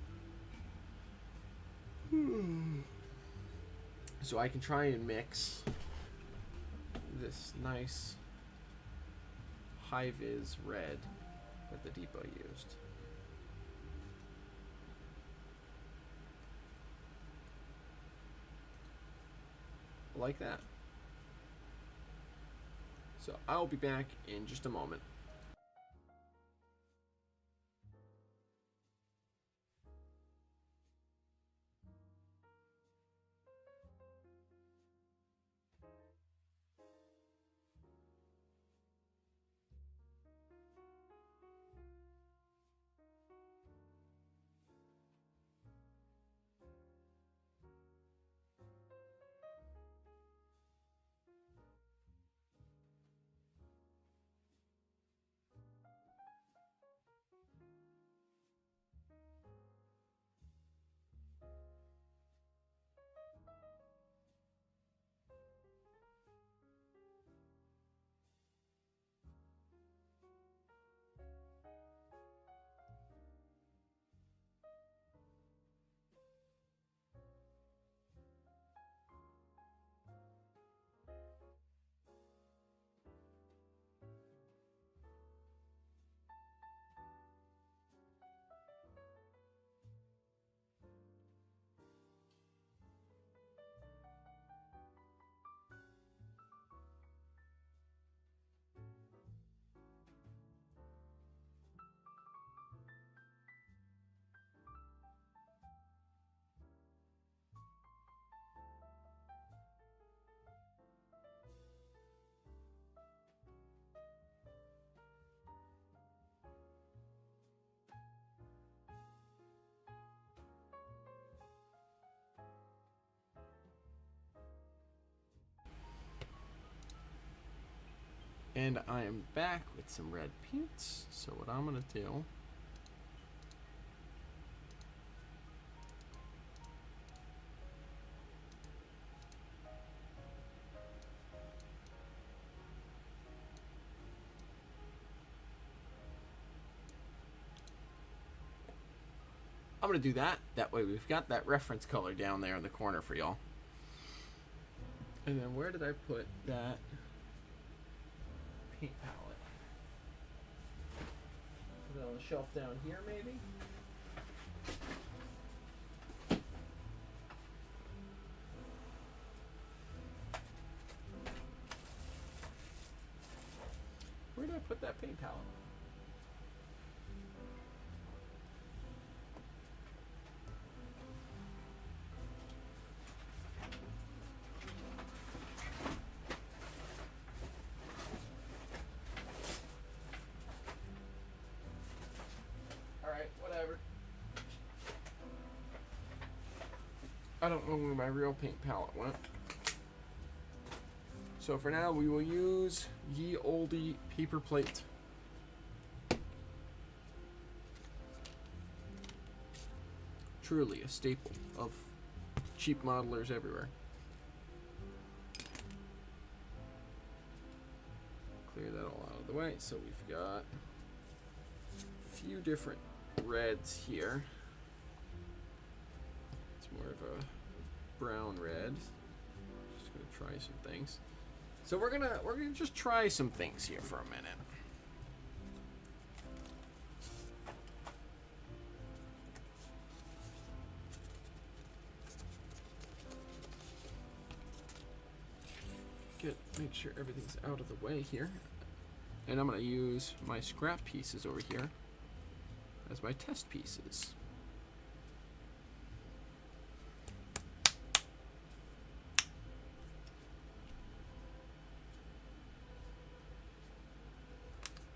A: so I can try and mix this nice high-vis red that the Depot used. Like that. So I'll be back in just a moment. And I am back with some red paints. So what I'm gonna do, I'm gonna do that. That way we've got that reference color down there in the corner for y'all. And then where did I put that paint palette? Put it on the shelf down here, maybe? Where did I put that paint palette? Alright, whatever. I don't know where my real paint palette went. So for now, we will use Ye Olde paper plate. Truly a staple of cheap modelers everywhere. Clear that all out of the way. So we've got a few different reds here. It's more of a brown red. Just gonna try some things. So we're gonna just try some things here for a minute. Make sure everything's out of the way here. And I'm gonna use my scrap pieces over here as my test pieces.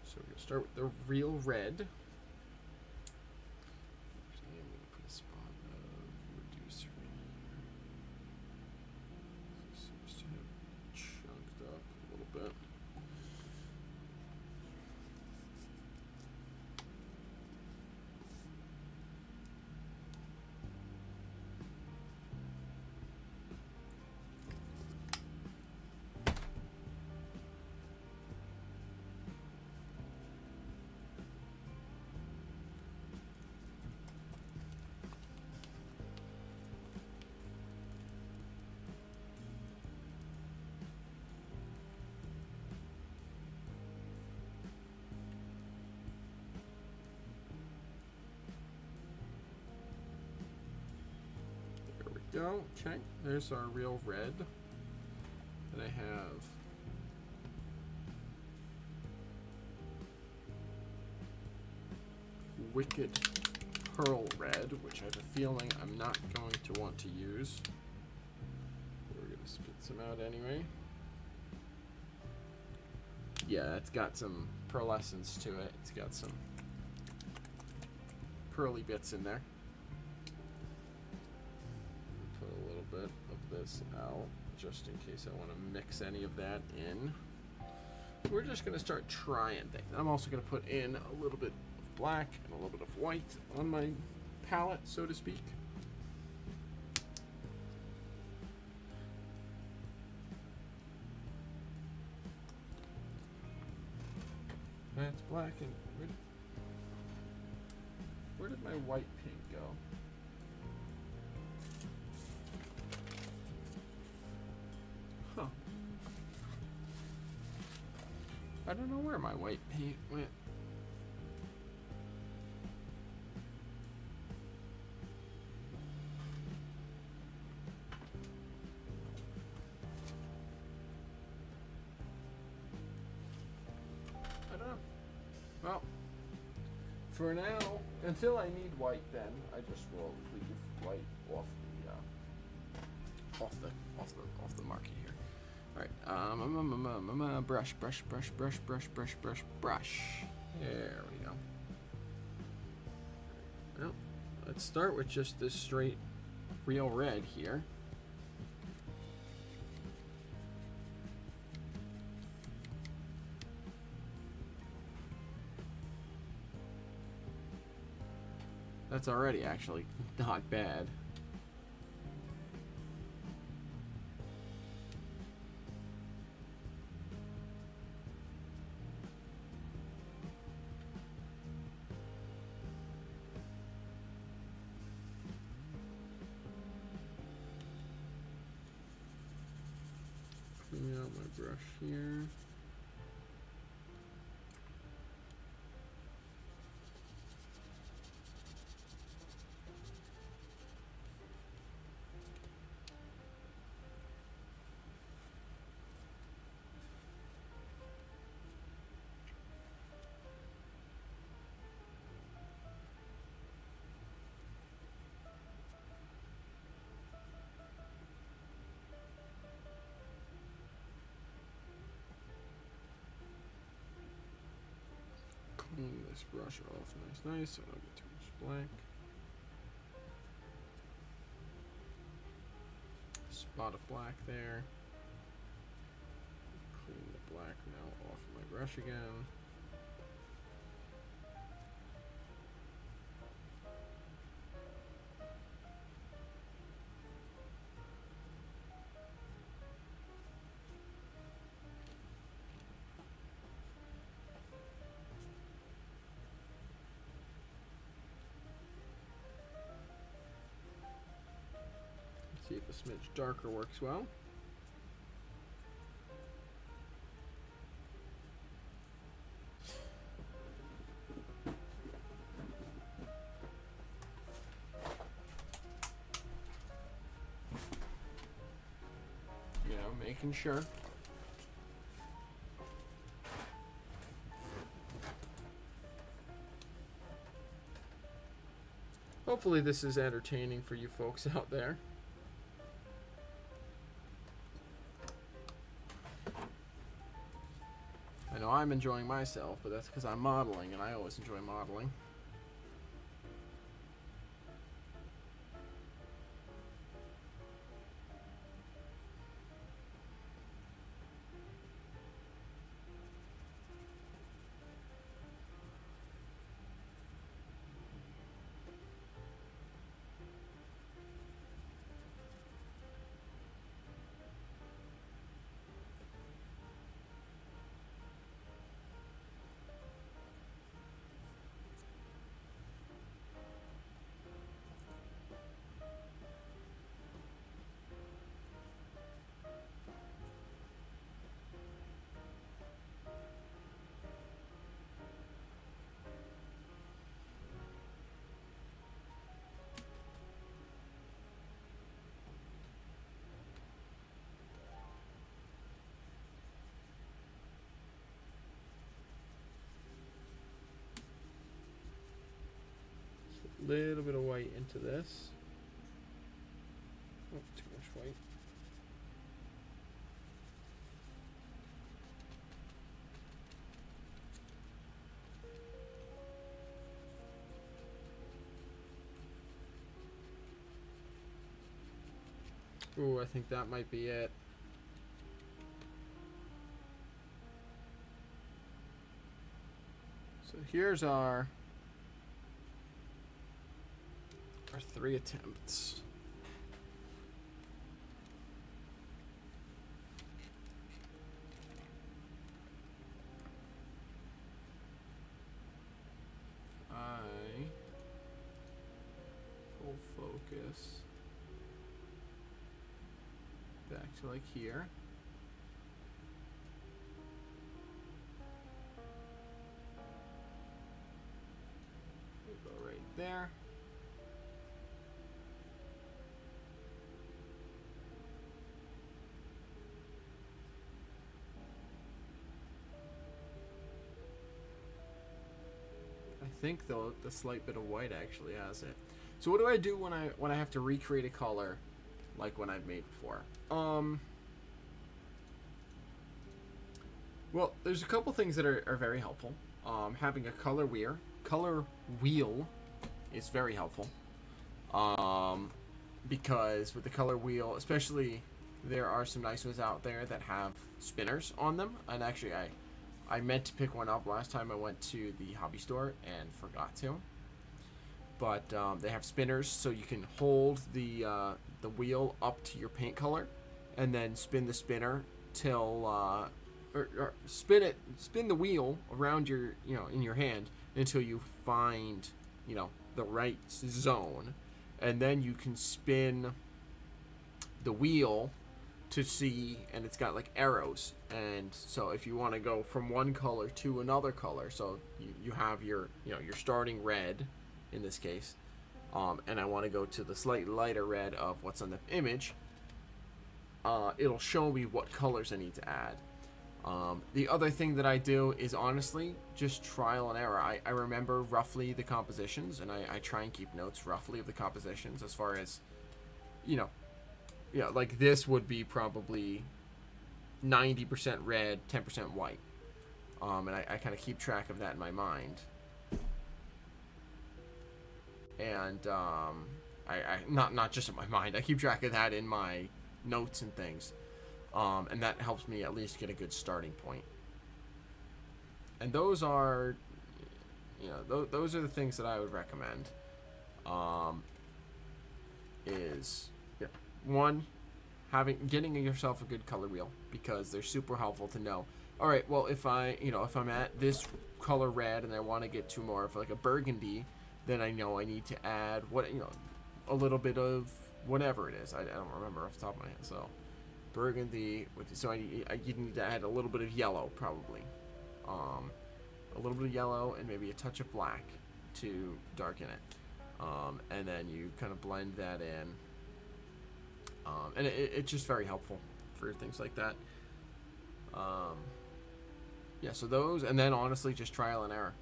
A: So we're gonna start with the real red. Actually, I'm gonna put a spot of reducer in here. This seems to have chunked up a little bit. Go. Okay, there's our real red. And I have Wicked Pearl Red, which I have a feeling I'm not going to want to use. We're gonna spit some out anyway. Yeah, it's got some pearlescence to it. It's got some pearly bits in there. Bit of this out just in case I want to mix any of that in. We're just going to start trying things. I'm also going to put in a little bit of black and a little bit of white on my palette, so to speak. That's black and where did my white paint go? Huh. I don't know where my white paint went. I don't know. Well, for now, until I need white, then I just will leave white off the market here. All right, brush. There we go. Well, let's start with just this straight real red here. That's already actually not bad. Clean out my brush here. Clean this brush off nice, so I don't get too much black. Spot of black there. Clean the black now off my brush again. See if a smidge darker works well. You know, making sure. Hopefully this is entertaining for you folks out there. I know I'm enjoying myself, but that's because I'm modeling, and I always enjoy modeling. Little bit of white into this. Oh, too much white. Ooh, I think that might be it. So here's our 3 attempts. Full focus back to like here. We'll go right there. I think though the slight bit of white actually has it. So what do I do when I have to recreate a color like when I've made before? Well, there's a couple things that are very helpful. Having a color wheel is very helpful. Because with the color wheel, especially, there are some nice ones out there that have spinners on them. And actually, I meant to pick one up last time I went to the hobby store and forgot to. but they have spinners, so you can hold the wheel up to your paint color, and then spin the spinner till or spin the wheel around your in your hand until you find the right zone, and then you can spin the wheel to see, and it's got like arrows, and so if you want to go from one color to another color, so you have your your starting red in this case, and I want to go to the slightly lighter red of what's on the image, it'll show me what colors I need to add. The other thing that I do is honestly just trial and error. I remember roughly the compositions, and I try and keep notes roughly of the compositions as far as, like this would be probably 90% red, 10% white. And I kind of keep track of that in my mind. And I not just in my mind, I keep track of that in my notes and things. And that helps me at least get a good starting point. And those are, those are the things that I would recommend. One, getting yourself a good color wheel, because they're super helpful to know. All right, well, if if I'm at this color red and I want to get to more of like a burgundy, then I know I need to add a little bit of whatever it is. I don't remember off the top of my head. So burgundy, so I need to add a little bit of yellow probably, a little bit of yellow and maybe a touch of black to darken it, and then you kind of blend that in, and it's just very helpful for things like that. Yeah, so those, and then honestly just trial and error.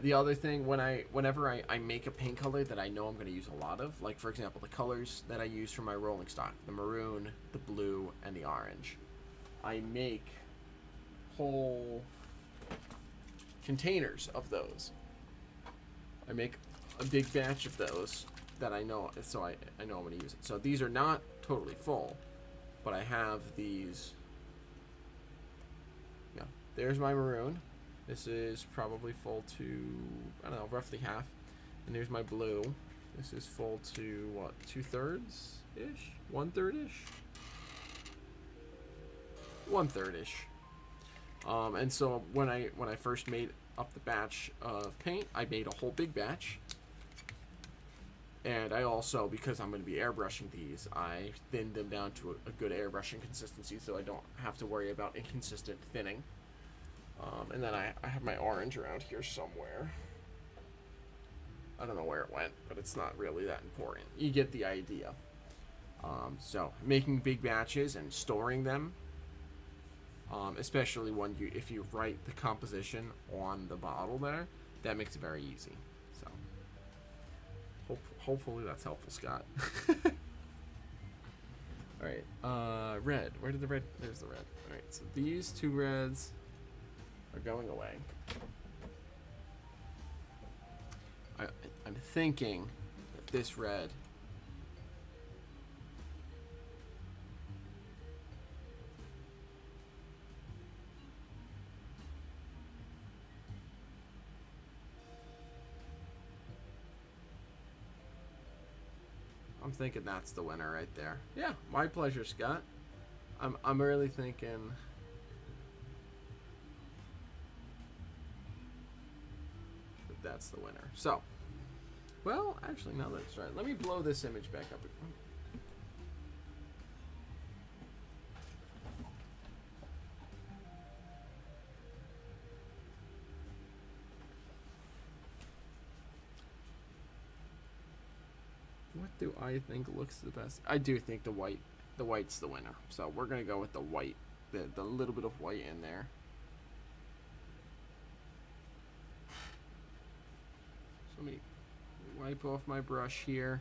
A: The other thing, whenever I make a paint color that I know I'm going to use a lot of, like for example the colors that I use for my rolling stock, the maroon, the blue, and the orange, I make whole containers of those. I make a big batch of those that I know, so I know I'm going to use it. So these are not totally full, but I have these. Yeah, there's my maroon. This is probably full to, I don't know, roughly half. And there's my blue. This is full to, what, 2/3-ish? 1/3-ish? 1/3-ish. And so when I first made up the batch of paint, I made a whole big batch. And I also, because I'm going to be airbrushing these, I thinned them down to a good airbrushing consistency so I don't have to worry about inconsistent thinning. And then I have my orange around here somewhere. I don't know where it went, but it's not really that important. You get the idea. So making big batches and storing them, especially if you write the composition on the bottle there, that makes it very easy. So hopefully that's helpful, Scott. All right, red. Where did the red? There's the red. All right, so these two reds are going away. I'm thinking that this red I'm thinking that's the winner right there. Yeah, my pleasure, Scott. I'm really thinking that's the winner. So, well, actually, now that's right. Let me blow this image back up. What do I think looks the best? I do think the white's the winner. So we're gonna go with the white, the little bit of white in there. Let me wipe off my brush here.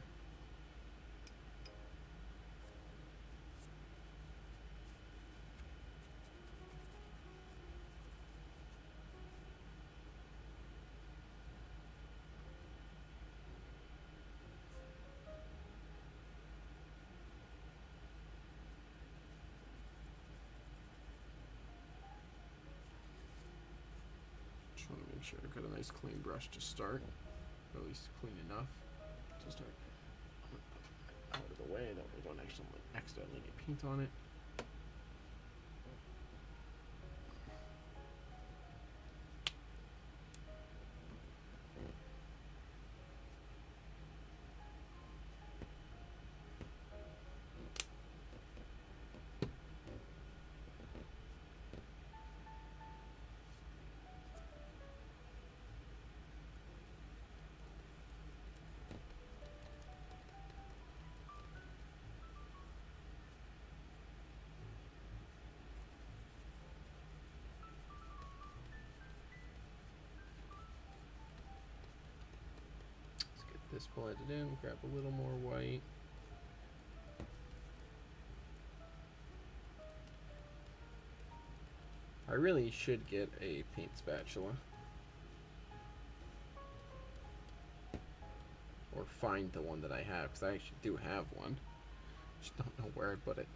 A: Just want to make sure I've got a nice clean brush to start, or at least clean enough to start. I'm gonna put that out of the way that we don't accidentally get paint on it. This blended in, grab a little more white. I really should get a paint spatula. Or find the one that I have, because I actually do have one. Just don't know where I put it.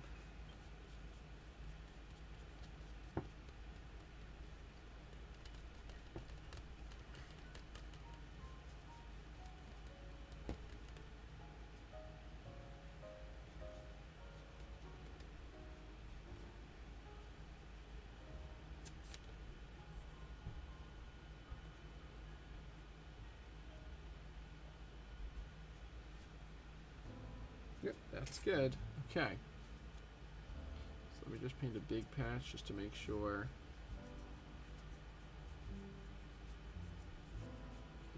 A: Yep, that's good. Okay. So let me just paint a big patch just to make sure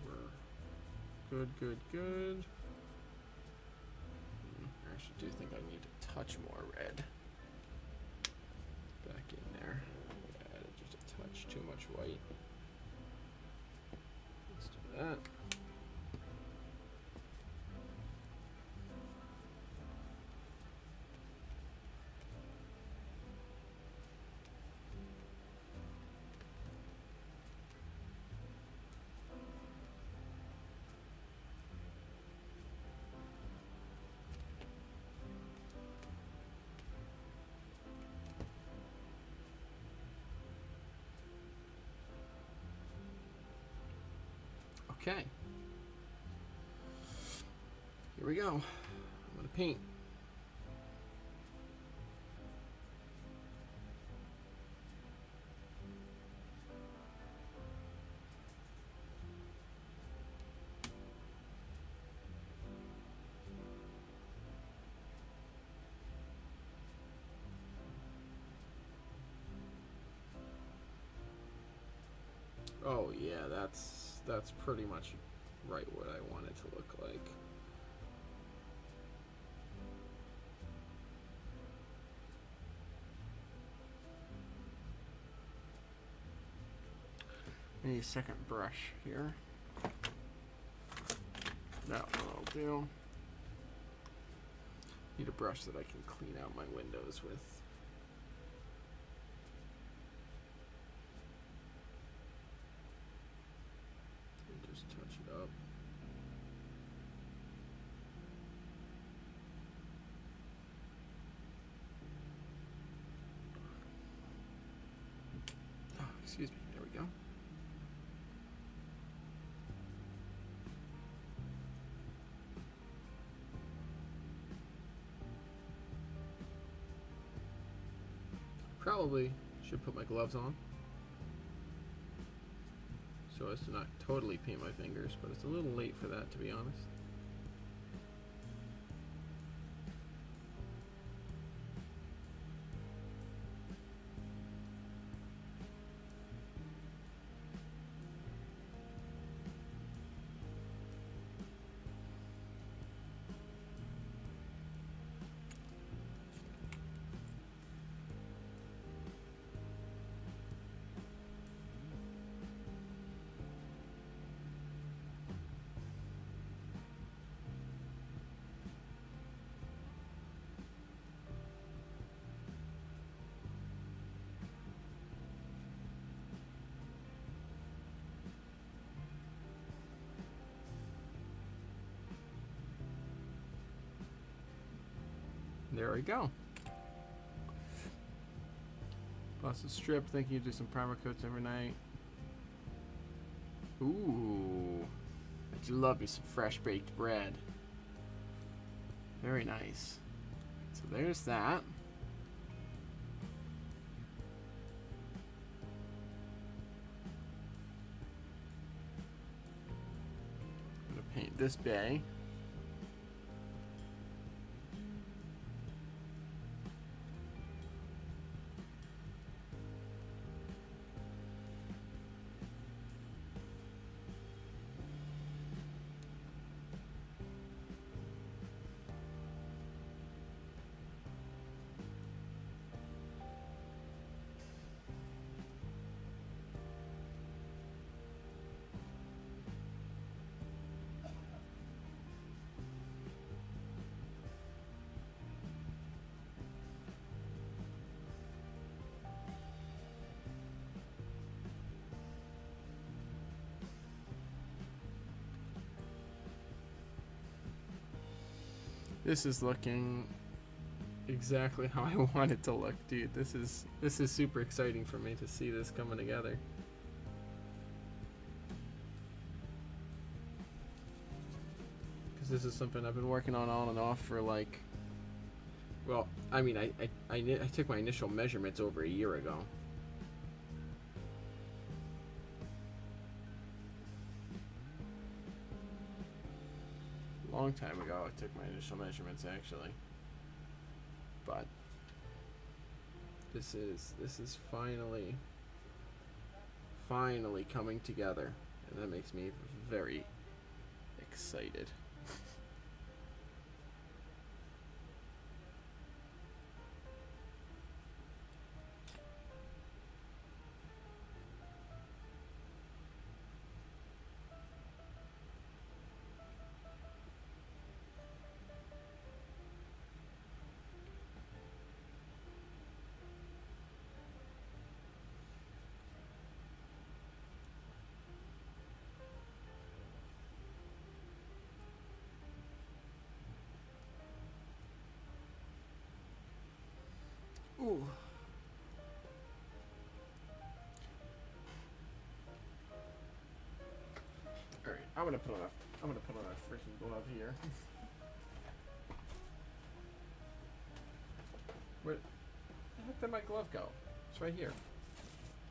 A: we're good, good, good. I actually do think I need a touch more red back in there. I added just a touch too much white. Let's do that. Okay. Here we go. I'm gonna paint. Oh yeah, that's pretty much right what I want it to look like. I need a second brush here. That one I'll do. Need a brush that I can clean out my windows with. Just touch it up. Oh, excuse me. There we go. Probably should put my gloves on so as to not totally paint my fingers, but it's a little late for that, to be honest. There we go. Plus a strip. Thank you. Do some primer coats every night. Ooh. I do love me some fresh baked bread. Very nice. So there's that. I'm gonna paint this bay. This is looking exactly how I want it to look, dude. This is super exciting for me to see this coming together. Because this is something I've been working on and off for like, well, I mean, I took my initial measurements over a year ago. Long time ago I took my initial measurements actually, but this is finally coming together, and that makes me very excited. Ooh. All right, I'm gonna put on a freaking glove here. Where the heck did my glove go? It's right here.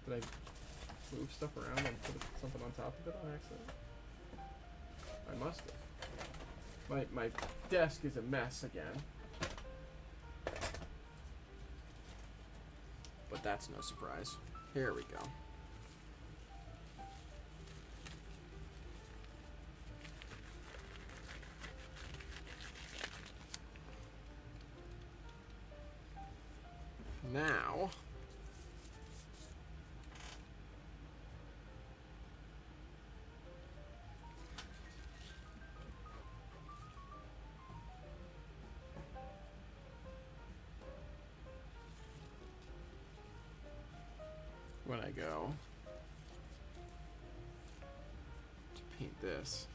A: Did I move stuff around and put something on top of it on accident? I must have. My desk is a mess again. But that's no surprise. Here we go. Now, when I go to paint this,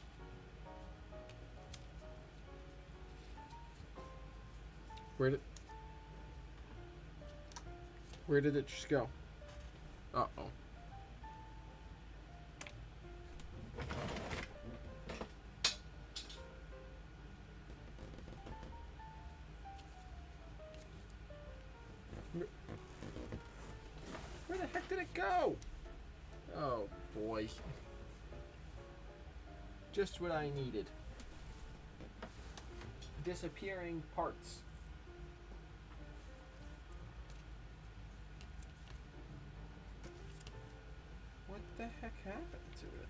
A: where did it just go? Uh-oh. Where the heck did it go? Oh boy. Just what I needed. Disappearing parts. What the heck happened to it?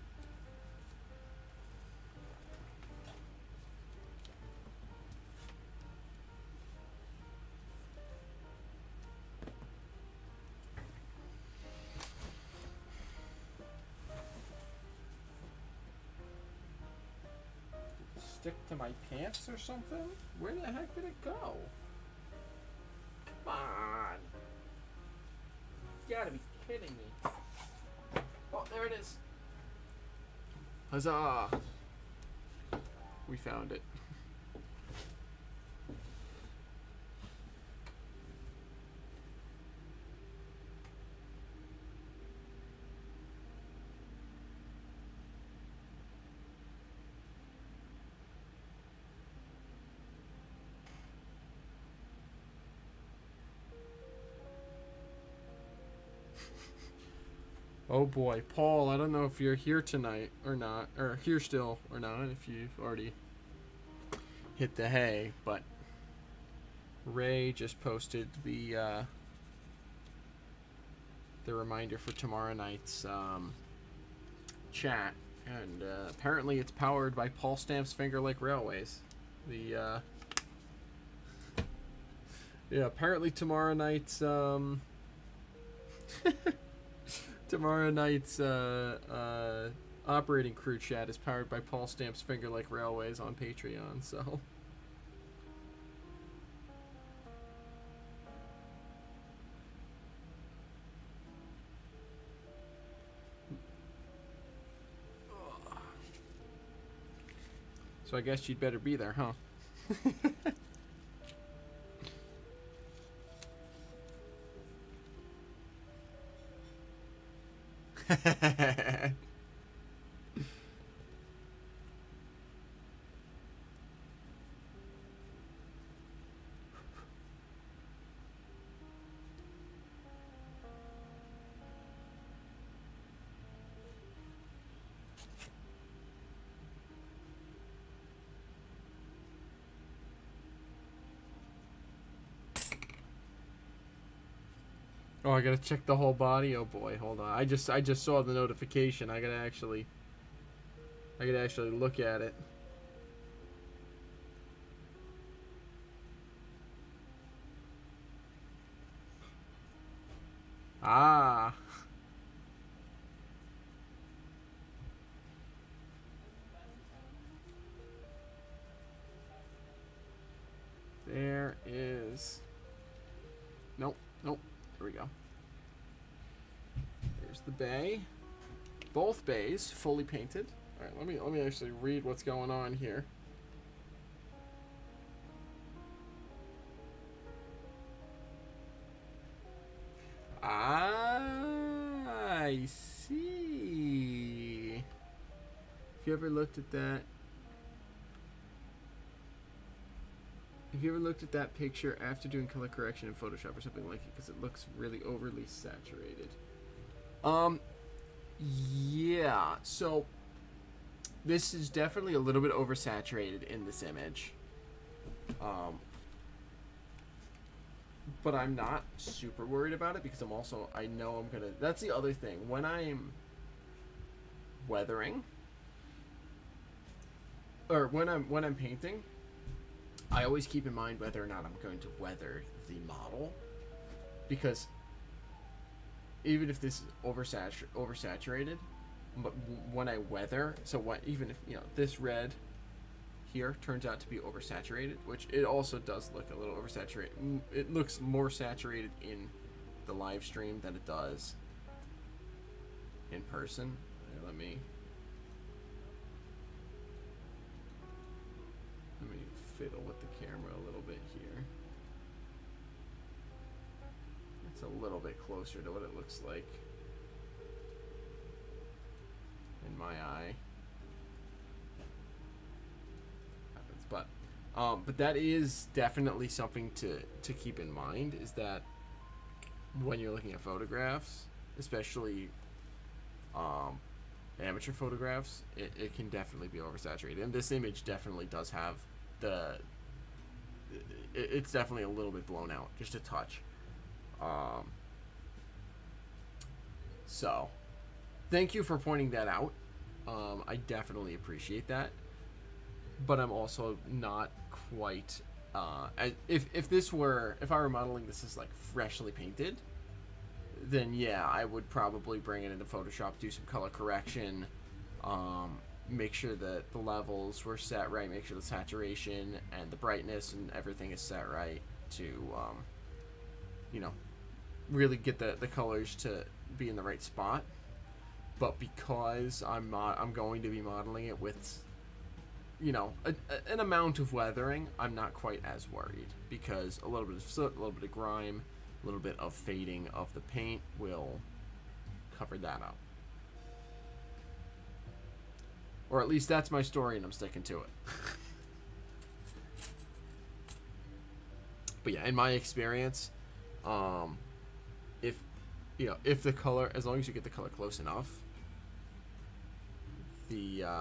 A: Stick to my pants or something? Where the heck did it go? Come on. You gotta be kidding me. Oh, there it is. Huzzah! We found it. Oh boy, Paul, I don't know if you're here tonight or not, or here still or not, if you've already hit the hay, but Ray just posted the reminder for tomorrow night's chat, and apparently it's powered by Paul Stamp's Finger Lake Railways. The yeah, apparently tomorrow night's tomorrow night's operating crew chat is powered by Paul Stamp's Finger Lake Railways on Patreon, so I guess you'd better be there, huh? Oh, I gotta check the whole body. Oh boy, hold on. I just saw the notification. I gotta actually look at it. Ah. There is. Nope. There we go. There's the bay. Both bays fully painted. All right, let me actually read what's going on here. I see. If you ever looked at that. Have you ever looked at that picture after doing color correction in Photoshop or something like it? Because it looks really overly saturated. Yeah. So, this is definitely a little bit oversaturated in this image. But I'm not super worried about it because I know I'm gonna. That's the other thing. When I'm weathering, or when I'm painting, I always keep in mind whether or not I'm going to weather the model, because even if this is oversaturated, but when I weather, so what? Even if this red here turns out to be oversaturated, which it also does look a little oversaturated. It looks more saturated in the live stream than it does in person. Here, let me fiddle with the camera a little bit here. It's a little bit closer to what it looks like in my eye. But that is definitely something to keep in mind, is that when you're looking at photographs, especially amateur photographs, it can definitely be oversaturated. And this image definitely does have it's definitely a little bit blown out, just a touch. So, thank you for pointing that out. I definitely appreciate that. But I'm also not quite if I were modeling this as like freshly painted, then yeah, I would probably bring it into Photoshop, do some color correction, make sure that the levels were set right, make sure the saturation and the brightness and everything is set right to really get the colors to be in the right spot. But because I'm going to be modeling it with an amount of weathering, I'm not quite as worried, because a little bit of soot, a little bit of grime, a little bit of fading of the paint will cover that up. Or at least that's my story, and I'm sticking to it. But yeah, in my experience, if you know, if the color, as long as you get the color close enough, the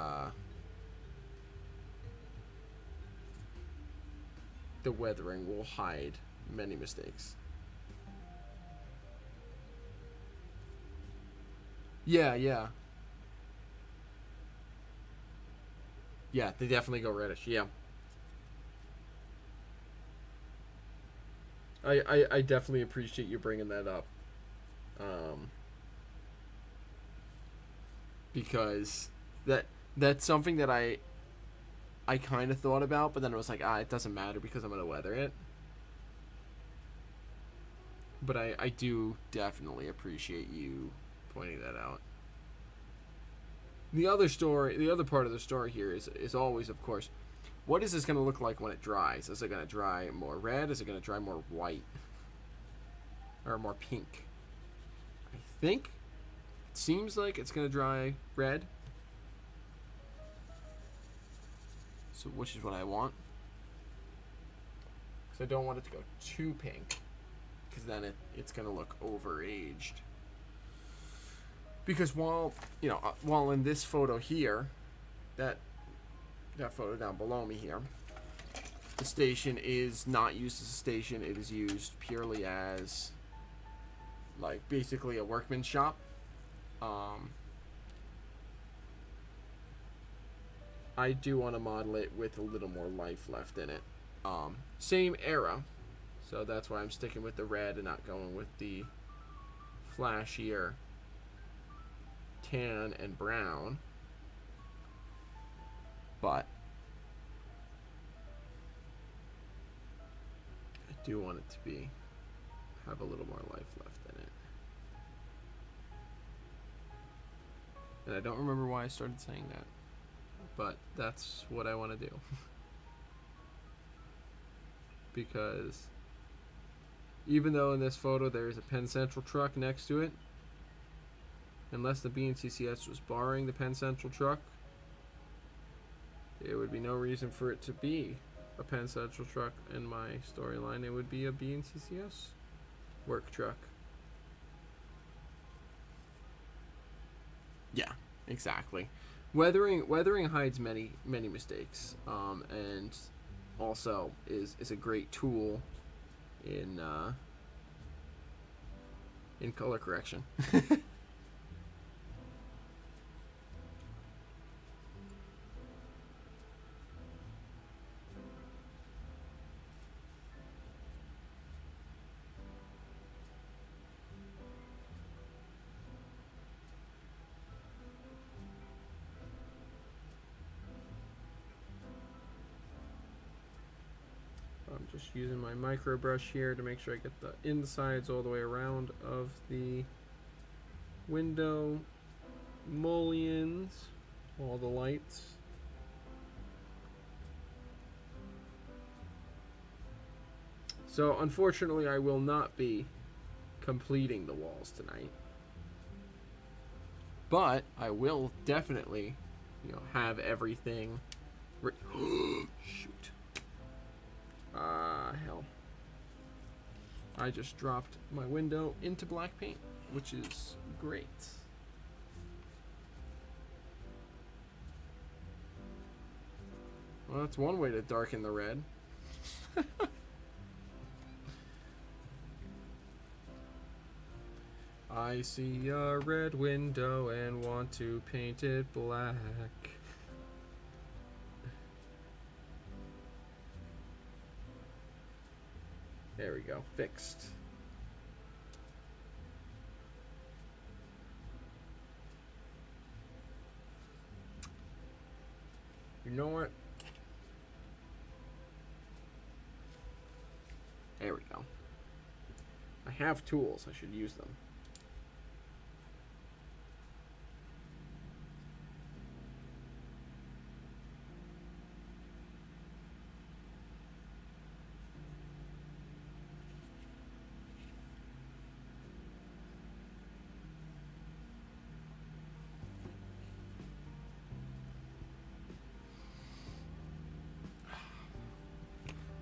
A: weathering will hide many mistakes. Yeah, yeah. Yeah, they definitely go reddish, yeah. I definitely appreciate you bringing that up. Because that's something that I kind of thought about, but then it was like, it doesn't matter because I'm going to weather it. But I do definitely appreciate you pointing that out. The other part of the story here is always, of course, what is this going to look like when it dries? Is it going to dry more red? Is it going to dry more white? Or more pink? I think it seems like it's going to dry red. So, which is what I want. Because I don't want it to go too pink. Because then it's going to look overaged. Because while in this photo here, that photo down below me here, the station is not used as a station. It is used purely as, like, basically a workman's shop. I do want to model it with a little more life left in it. Same era, so that's why I'm sticking with the red and not going with the flashier tan and brown. But I do want it to have a little more life left in it. And I don't remember why I started saying that, but that's what I want to do. Because even though in this photo there is a Penn Central truck next to it, unless the BNCCS was borrowing the Penn Central truck, there would be no reason for it to be a Penn Central truck in my storyline. It would be a BNCCS work truck. Yeah, exactly. Weathering hides many mistakes, and also is a great tool in color correction. I'm just using my micro brush here to make sure I get the insides all the way around of the window mullions, all the lights. So unfortunately I will not be completing the walls tonight, but I will definitely, have everything shoot. Hell. I just dropped my window into black paint, which is great. Well, that's one way to darken the red. I see a red window and want to paint it black. There we go, fixed. You know what? There we go. I have tools, I should use them.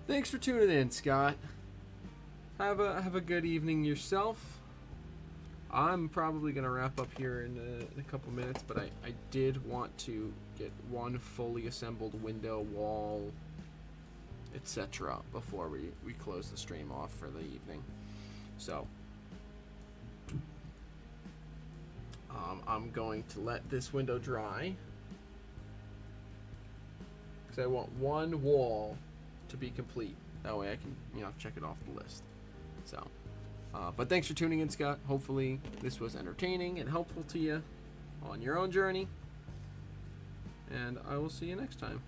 A: Thanks for tuning in, Scott. Have a good evening yourself. I'm probably going to wrap up here in a couple minutes, but I did want to get one fully assembled window, wall, etc. before we close the stream off for the evening. So I'm going to let this window dry because I want one wall to be complete. That way I can, check it off the list. So, but thanks for tuning in, Scott. Hopefully this was entertaining and helpful to you on your own journey. And I will see you next time.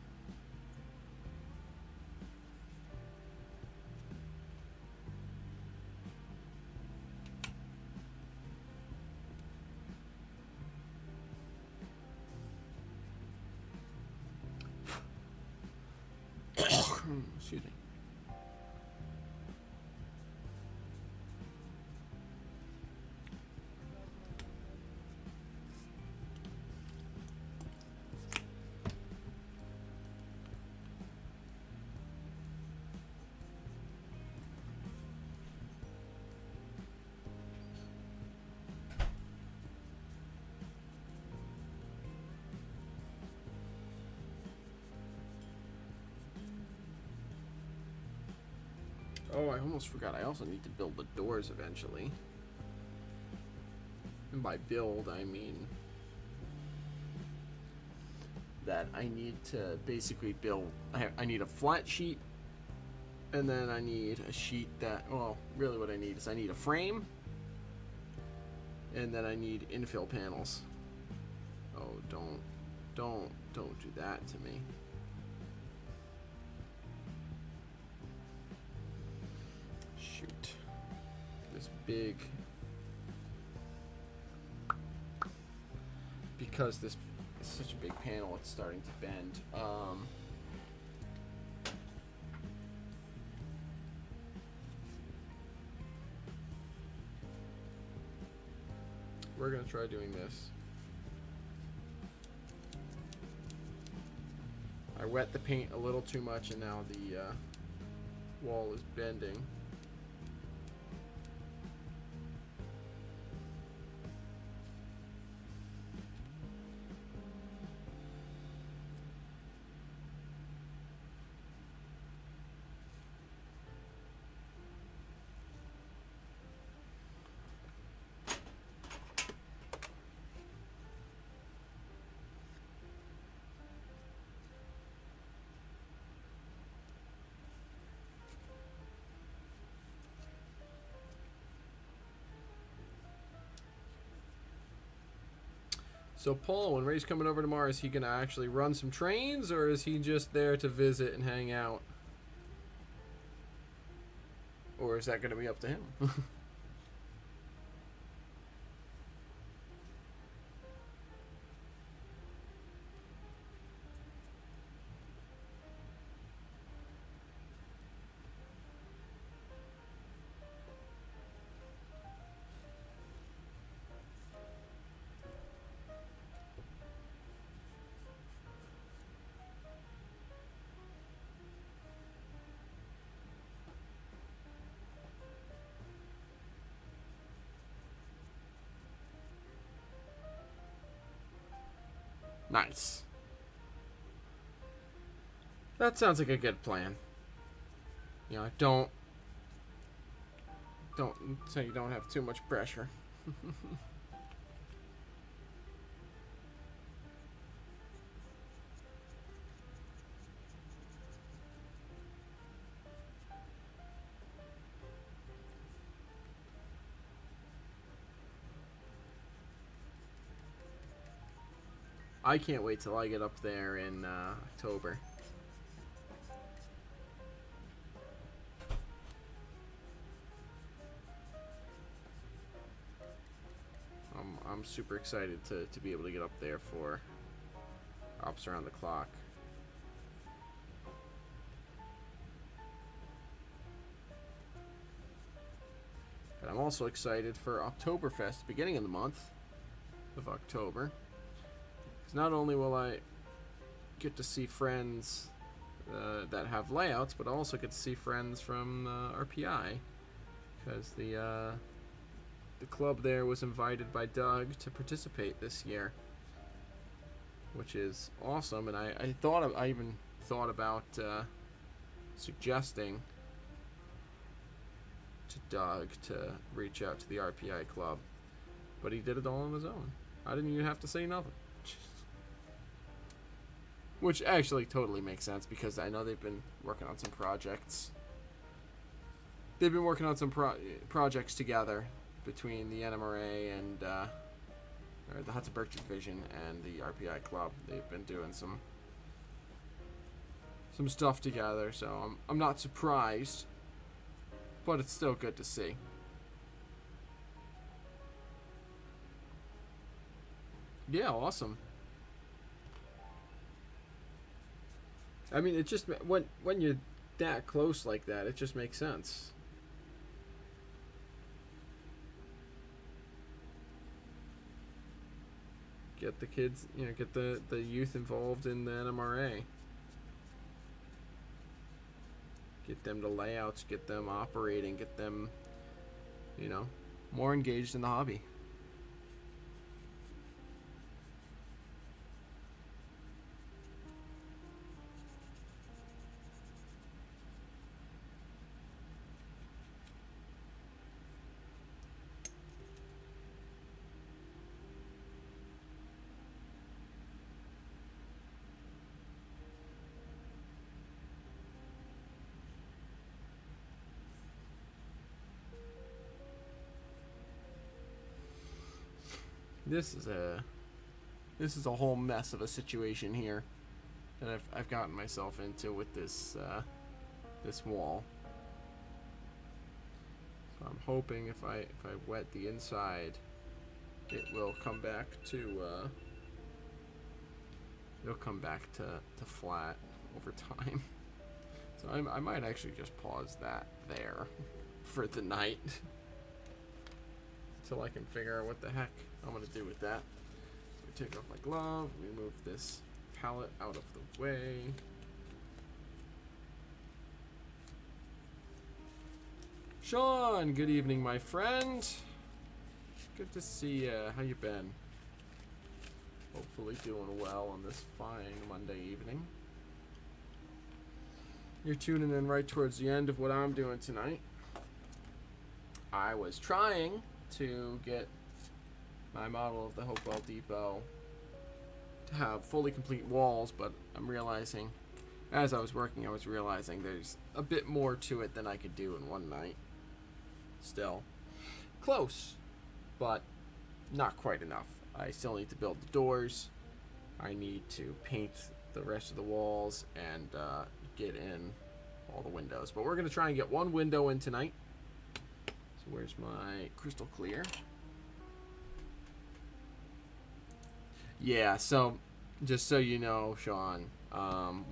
A: Excuse me. Oh, I almost forgot. I also need to build the doors eventually. And by build, I mean that I need to basically build... I need a flat sheet, and then I need a sheet that... Well, really what I need is I need a frame, and then I need infill panels. Oh, don't do that to me. Shoot. This big... Because this is such a big panel, it's starting to bend. We're gonna try doing this. I wet the paint a little too much and now the wall is bending. So Paul, when Ray's coming over tomorrow, is he gonna actually run some trains, or is he just there to visit and hang out? Or is that gonna be up to him? Nice. That sounds like a good plan. You know, don't so you don't have too much pressure. I can't wait till I get up there in October. I'm super excited to be able to get up there for ops around the clock. And I'm also excited for Oktoberfest, beginning of the month of October. Because not only will I get to see friends that have layouts, but I also get to see friends from RPI. Because the the club there was invited by Doug to participate this year, which is awesome. And I even thought about suggesting to Doug to reach out to the RPI club, but he did it all on his own. I didn't even have to say nothing. Which actually totally makes sense, because I know they've been working on some projects. They've been working on some projects together between the NMRA and or the Hudson Birch Division and the RPI Club. They've been doing some stuff together, so I'm not surprised, but it's still good to see. Yeah, awesome. I mean, it just when you're that close like that, it just makes sense. Get the kids, get the youth involved in the NMRA. Get them to layouts, get them operating, get them, more engaged in the hobby. This is a whole mess of a situation here that I've gotten myself into with this wall. So I'm hoping if I wet the inside, it will come back to flat over time. So I might actually just pause that there for the night until I can figure out what the heck I'm gonna do with that. So we take off my glove, we move this pallet out of the way. Sean, good evening, my friend. Good to see you. How you been? Hopefully doing well on this fine Monday evening. You're tuning in right towards the end of what I'm doing tonight. I was trying to get my model of the Hopewell Depot to have fully complete walls, but I'm realizing, as I was working, I was realizing there's a bit more to it than I could do in one night. Still close, but not quite enough. I still need to build the doors. I need to paint the rest of the walls and get in all the windows. But we're going to try and get one window in tonight. So where's my crystal clear? Yeah, so just so you know, Sean,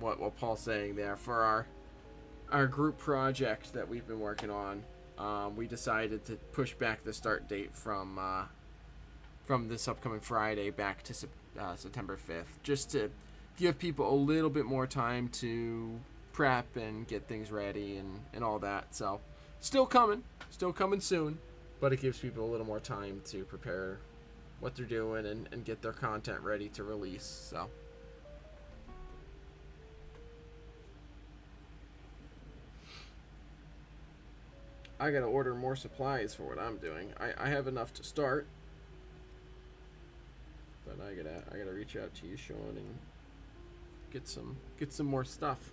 A: what Paul's saying there, for our group project that we've been working on, we decided to push back the start date from this upcoming Friday back to September 5th, just to give people a little bit more time to prep and get things ready and all that. So still coming soon, but it gives people a little more time to prepare what they're doing and get their content ready to release. So I gotta order more supplies for what I'm doing. I have enough to start, but I gotta reach out to you, Sean, and get some more stuff.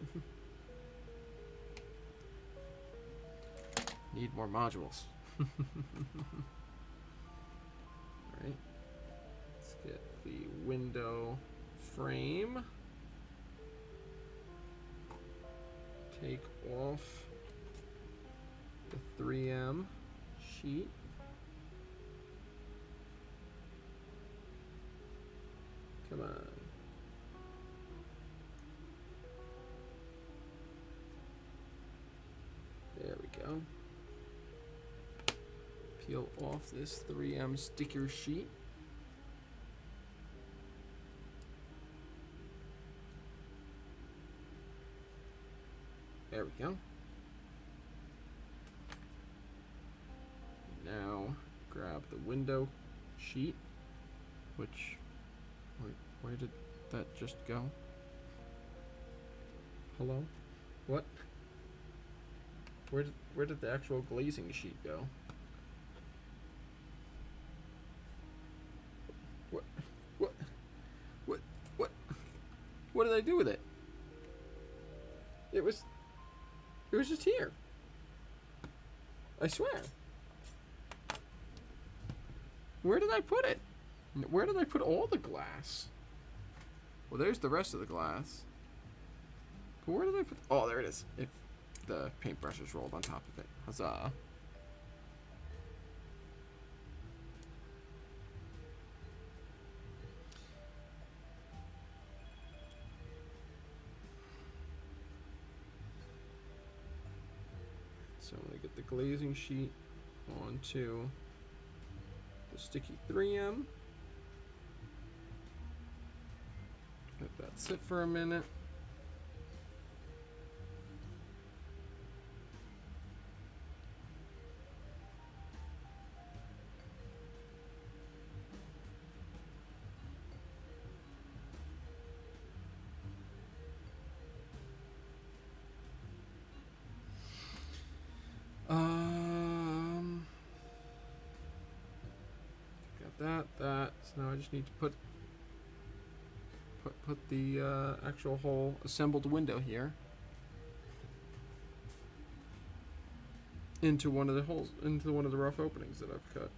A: Need more modules. Alright. Let's get the window frame. Take off the 3M sheet. Come on. There we go. Peel off this 3M sticker sheet. There we go. Now grab window sheet, which, where did that just go? Hello? What? Where did the actual glazing sheet go? What did I do with it? It was just here. I swear. Where did I put it? Where did I put all the glass? Well, there's the rest of the glass. But where did I put... Oh, there it is. The paintbrush is rolled on top of it. Huzzah. So I'm going to get the glazing sheet onto the sticky 3M. Let that sit for a minute. Got that. So now I just need to put the actual whole assembled window here into one of the holes, into one of the rough openings that I've cut.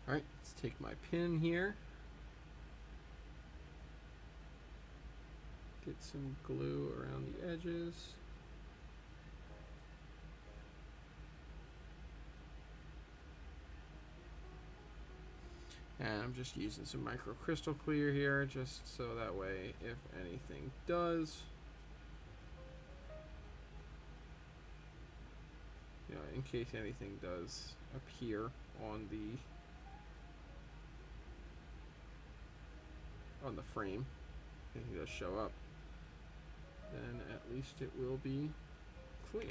A: Alright, let's take my pin here. Get some glue around the edges. And I'm just using some micro crystal clear here, just so that way if anything does, you know, in case anything does appear on the frame, if it does show up, then at least it will be clear.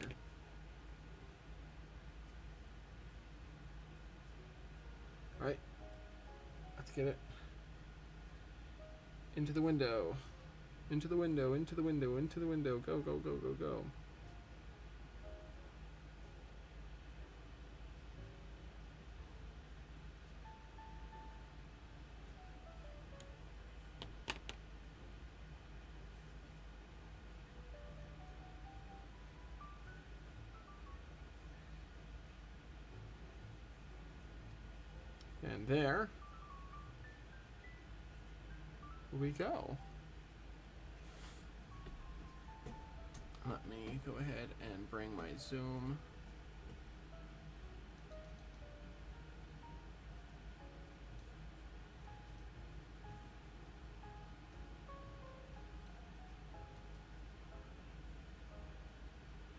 A: Alright, let's get it into the window, into the window, into the window, into the window, go, go, go, go, go. And there we go. Let me go ahead and bring my zoom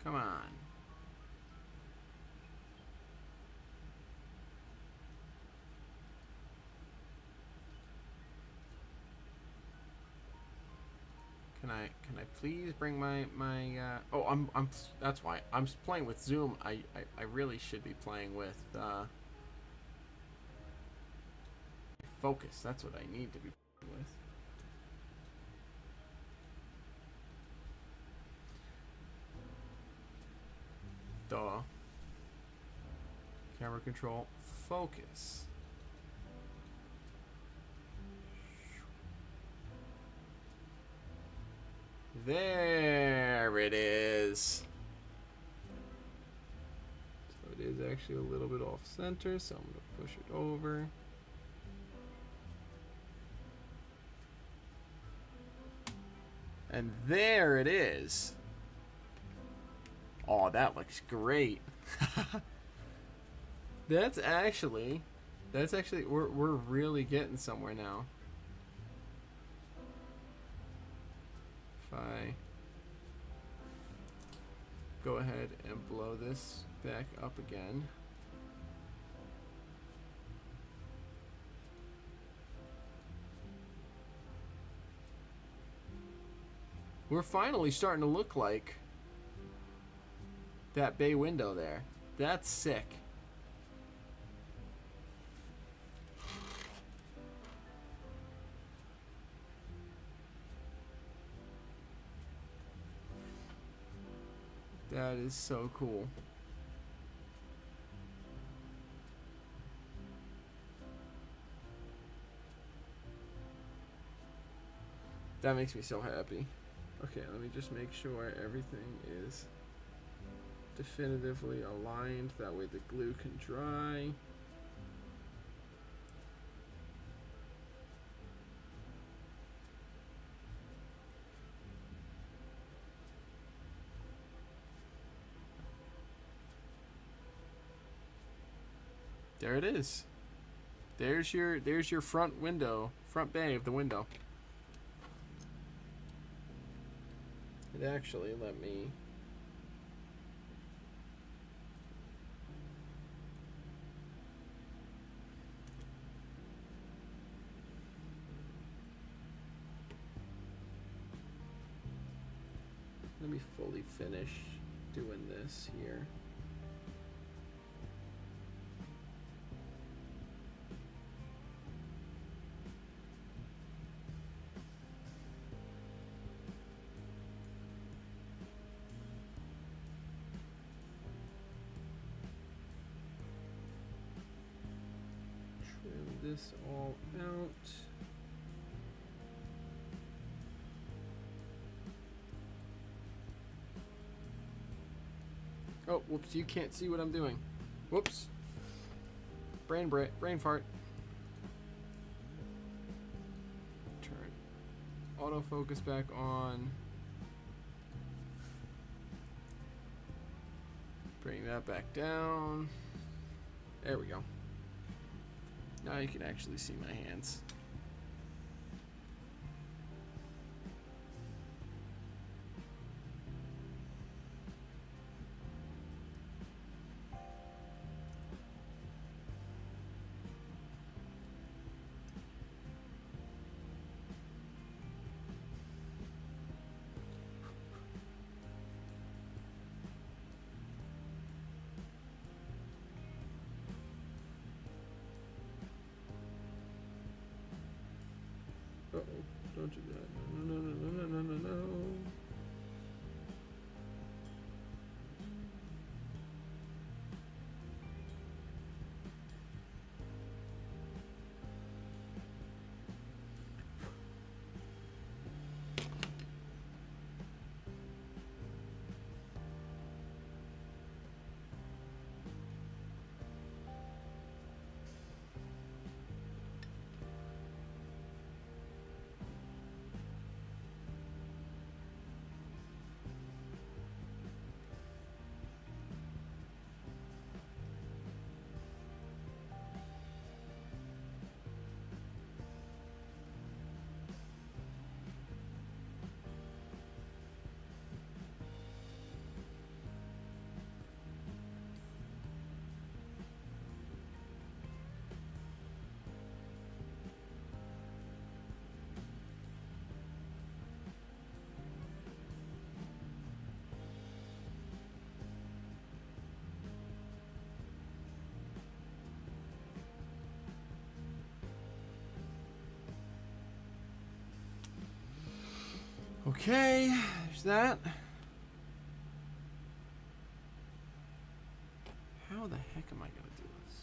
A: come on. Can I please bring my oh, I'm that's why I'm playing with zoom. I really should be playing with focus. That's what I need to be playing with. Duh. Camera control, focus. There it is. So it is actually a little bit off center, so I'm going to push it over. And there it is. Oh, that looks great. That's actually we're really getting somewhere now. if I go ahead and blow this back up again. We're finally starting to look like that bay window there. That's sick. That is so cool. That makes me so happy. Okay, let me just make sure everything is definitively aligned. That way the glue can dry. There it is. There's your front window, front bay of the window. And actually, let me fully finish doing this here. Trim this all out. Oh, whoops, you can't see what I'm doing. Whoops. Brain fart. Turn autofocus back on. Bring that back down. There we go. Now you can actually see my hands. Uh-oh, don't do that. No, no, no, no, no, no, no, no. Okay, there's that. How the heck am I gonna do this?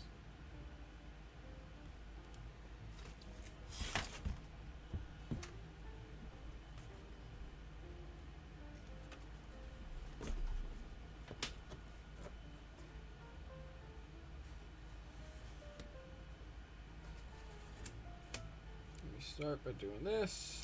A: Let me start by doing this.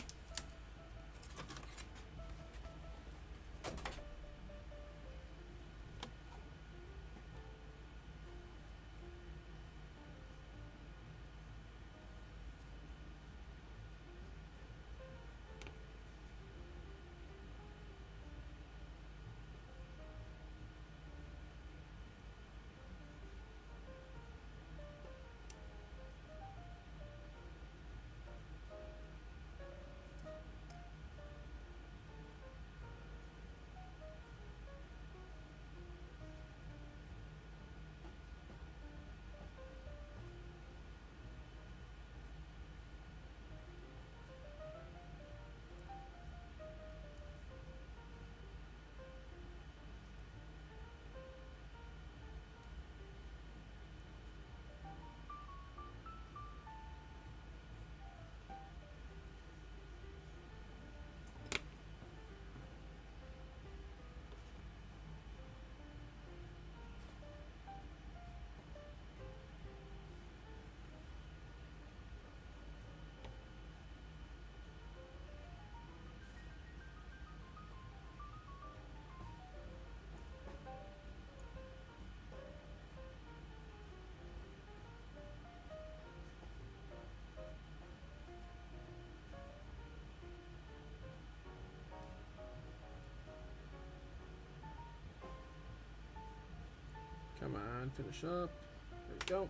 A: Come on, finish up. There we go.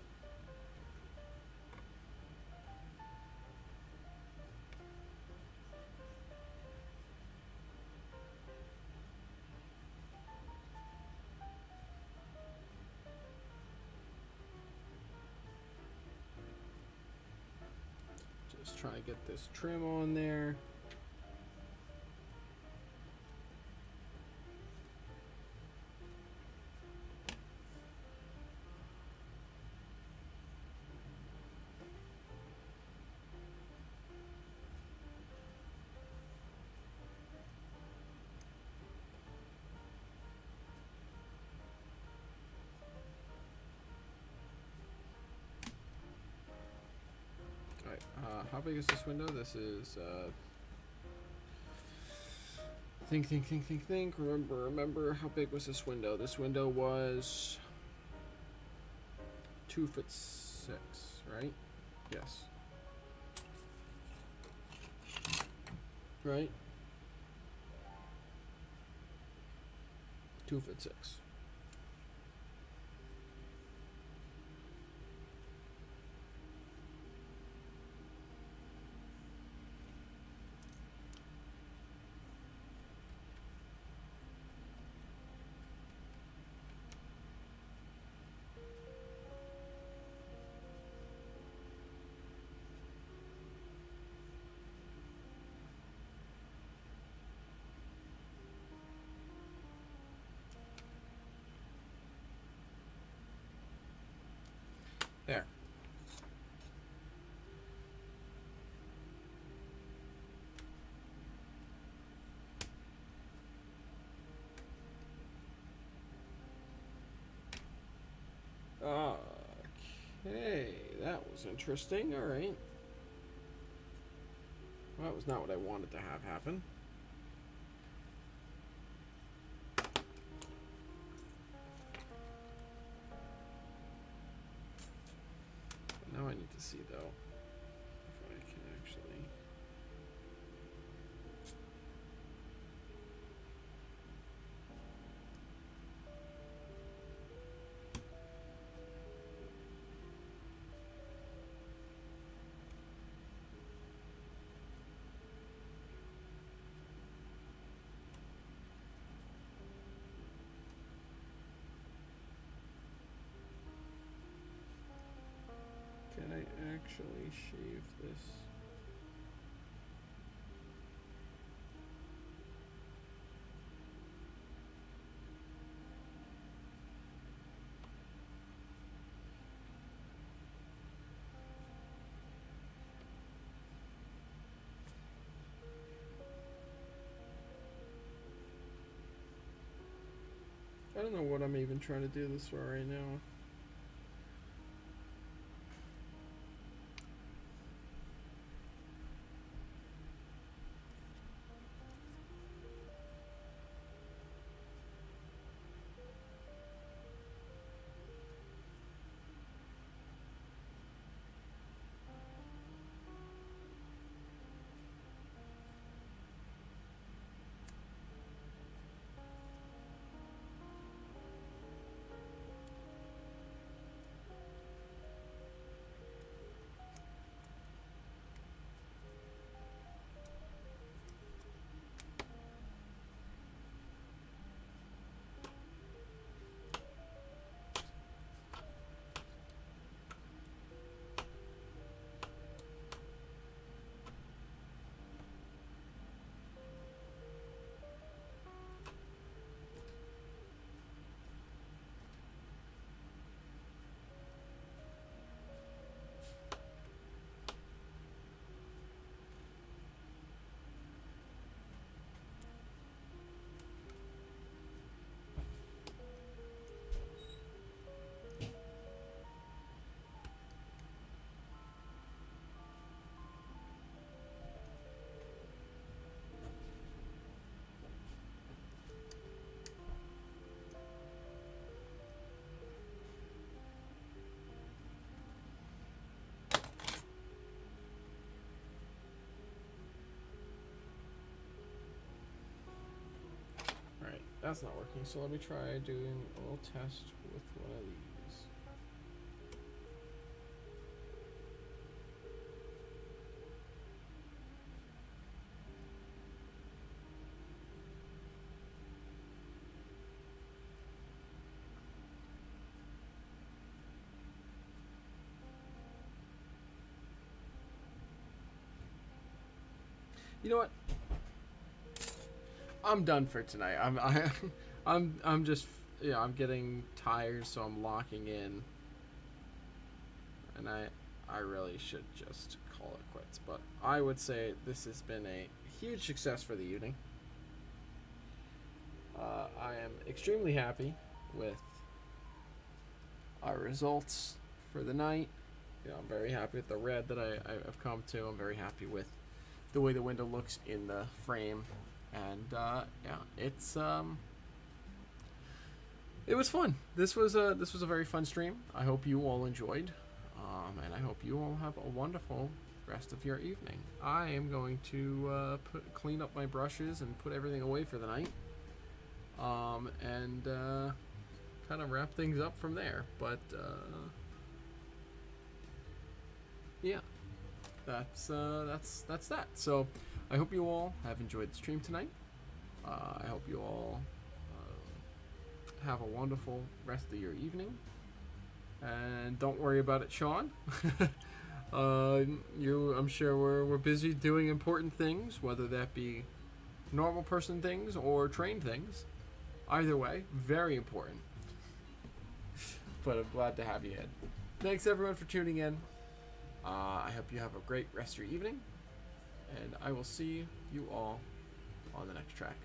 A: Just try to get this trim on there. How big is this window? This is think. Remember how big was this window? This window was 2'6", right? Yes. Right? 2'6". There. Okay, that was interesting. All right. Well, that was not what I wanted to have happen. Now I need to see, though, if I can actually... Can I actually shave this? I don't know what I'm even trying to do this for right now. That's not working, so let me try doing a little test with one of these. You know what? I'm done for tonight. I'm just, yeah, I'm getting tired, so I'm locking in, and I really should just call it quits. But I would say this has been a huge success for the evening. I am extremely happy with our results for the night. You know, I'm very happy with the red that I've come to. I'm very happy with the way the window looks in the frame, and yeah, it was fun. This was a very fun stream. I hope you all enjoyed, and I hope you all have a wonderful rest of your evening. I am going to clean up my brushes and put everything away for the night, and kind of wrap things up from there. But yeah. That's that. So I hope you all have enjoyed the stream tonight. I hope you all have a wonderful rest of your evening. And don't worry about it, Sean. I'm sure we're busy doing important things, whether that be normal person things or trained things. Either way, very important. But I'm glad to have you in. Thanks everyone for tuning in. I hope you have a great rest of your evening, and I will see you all on the next track.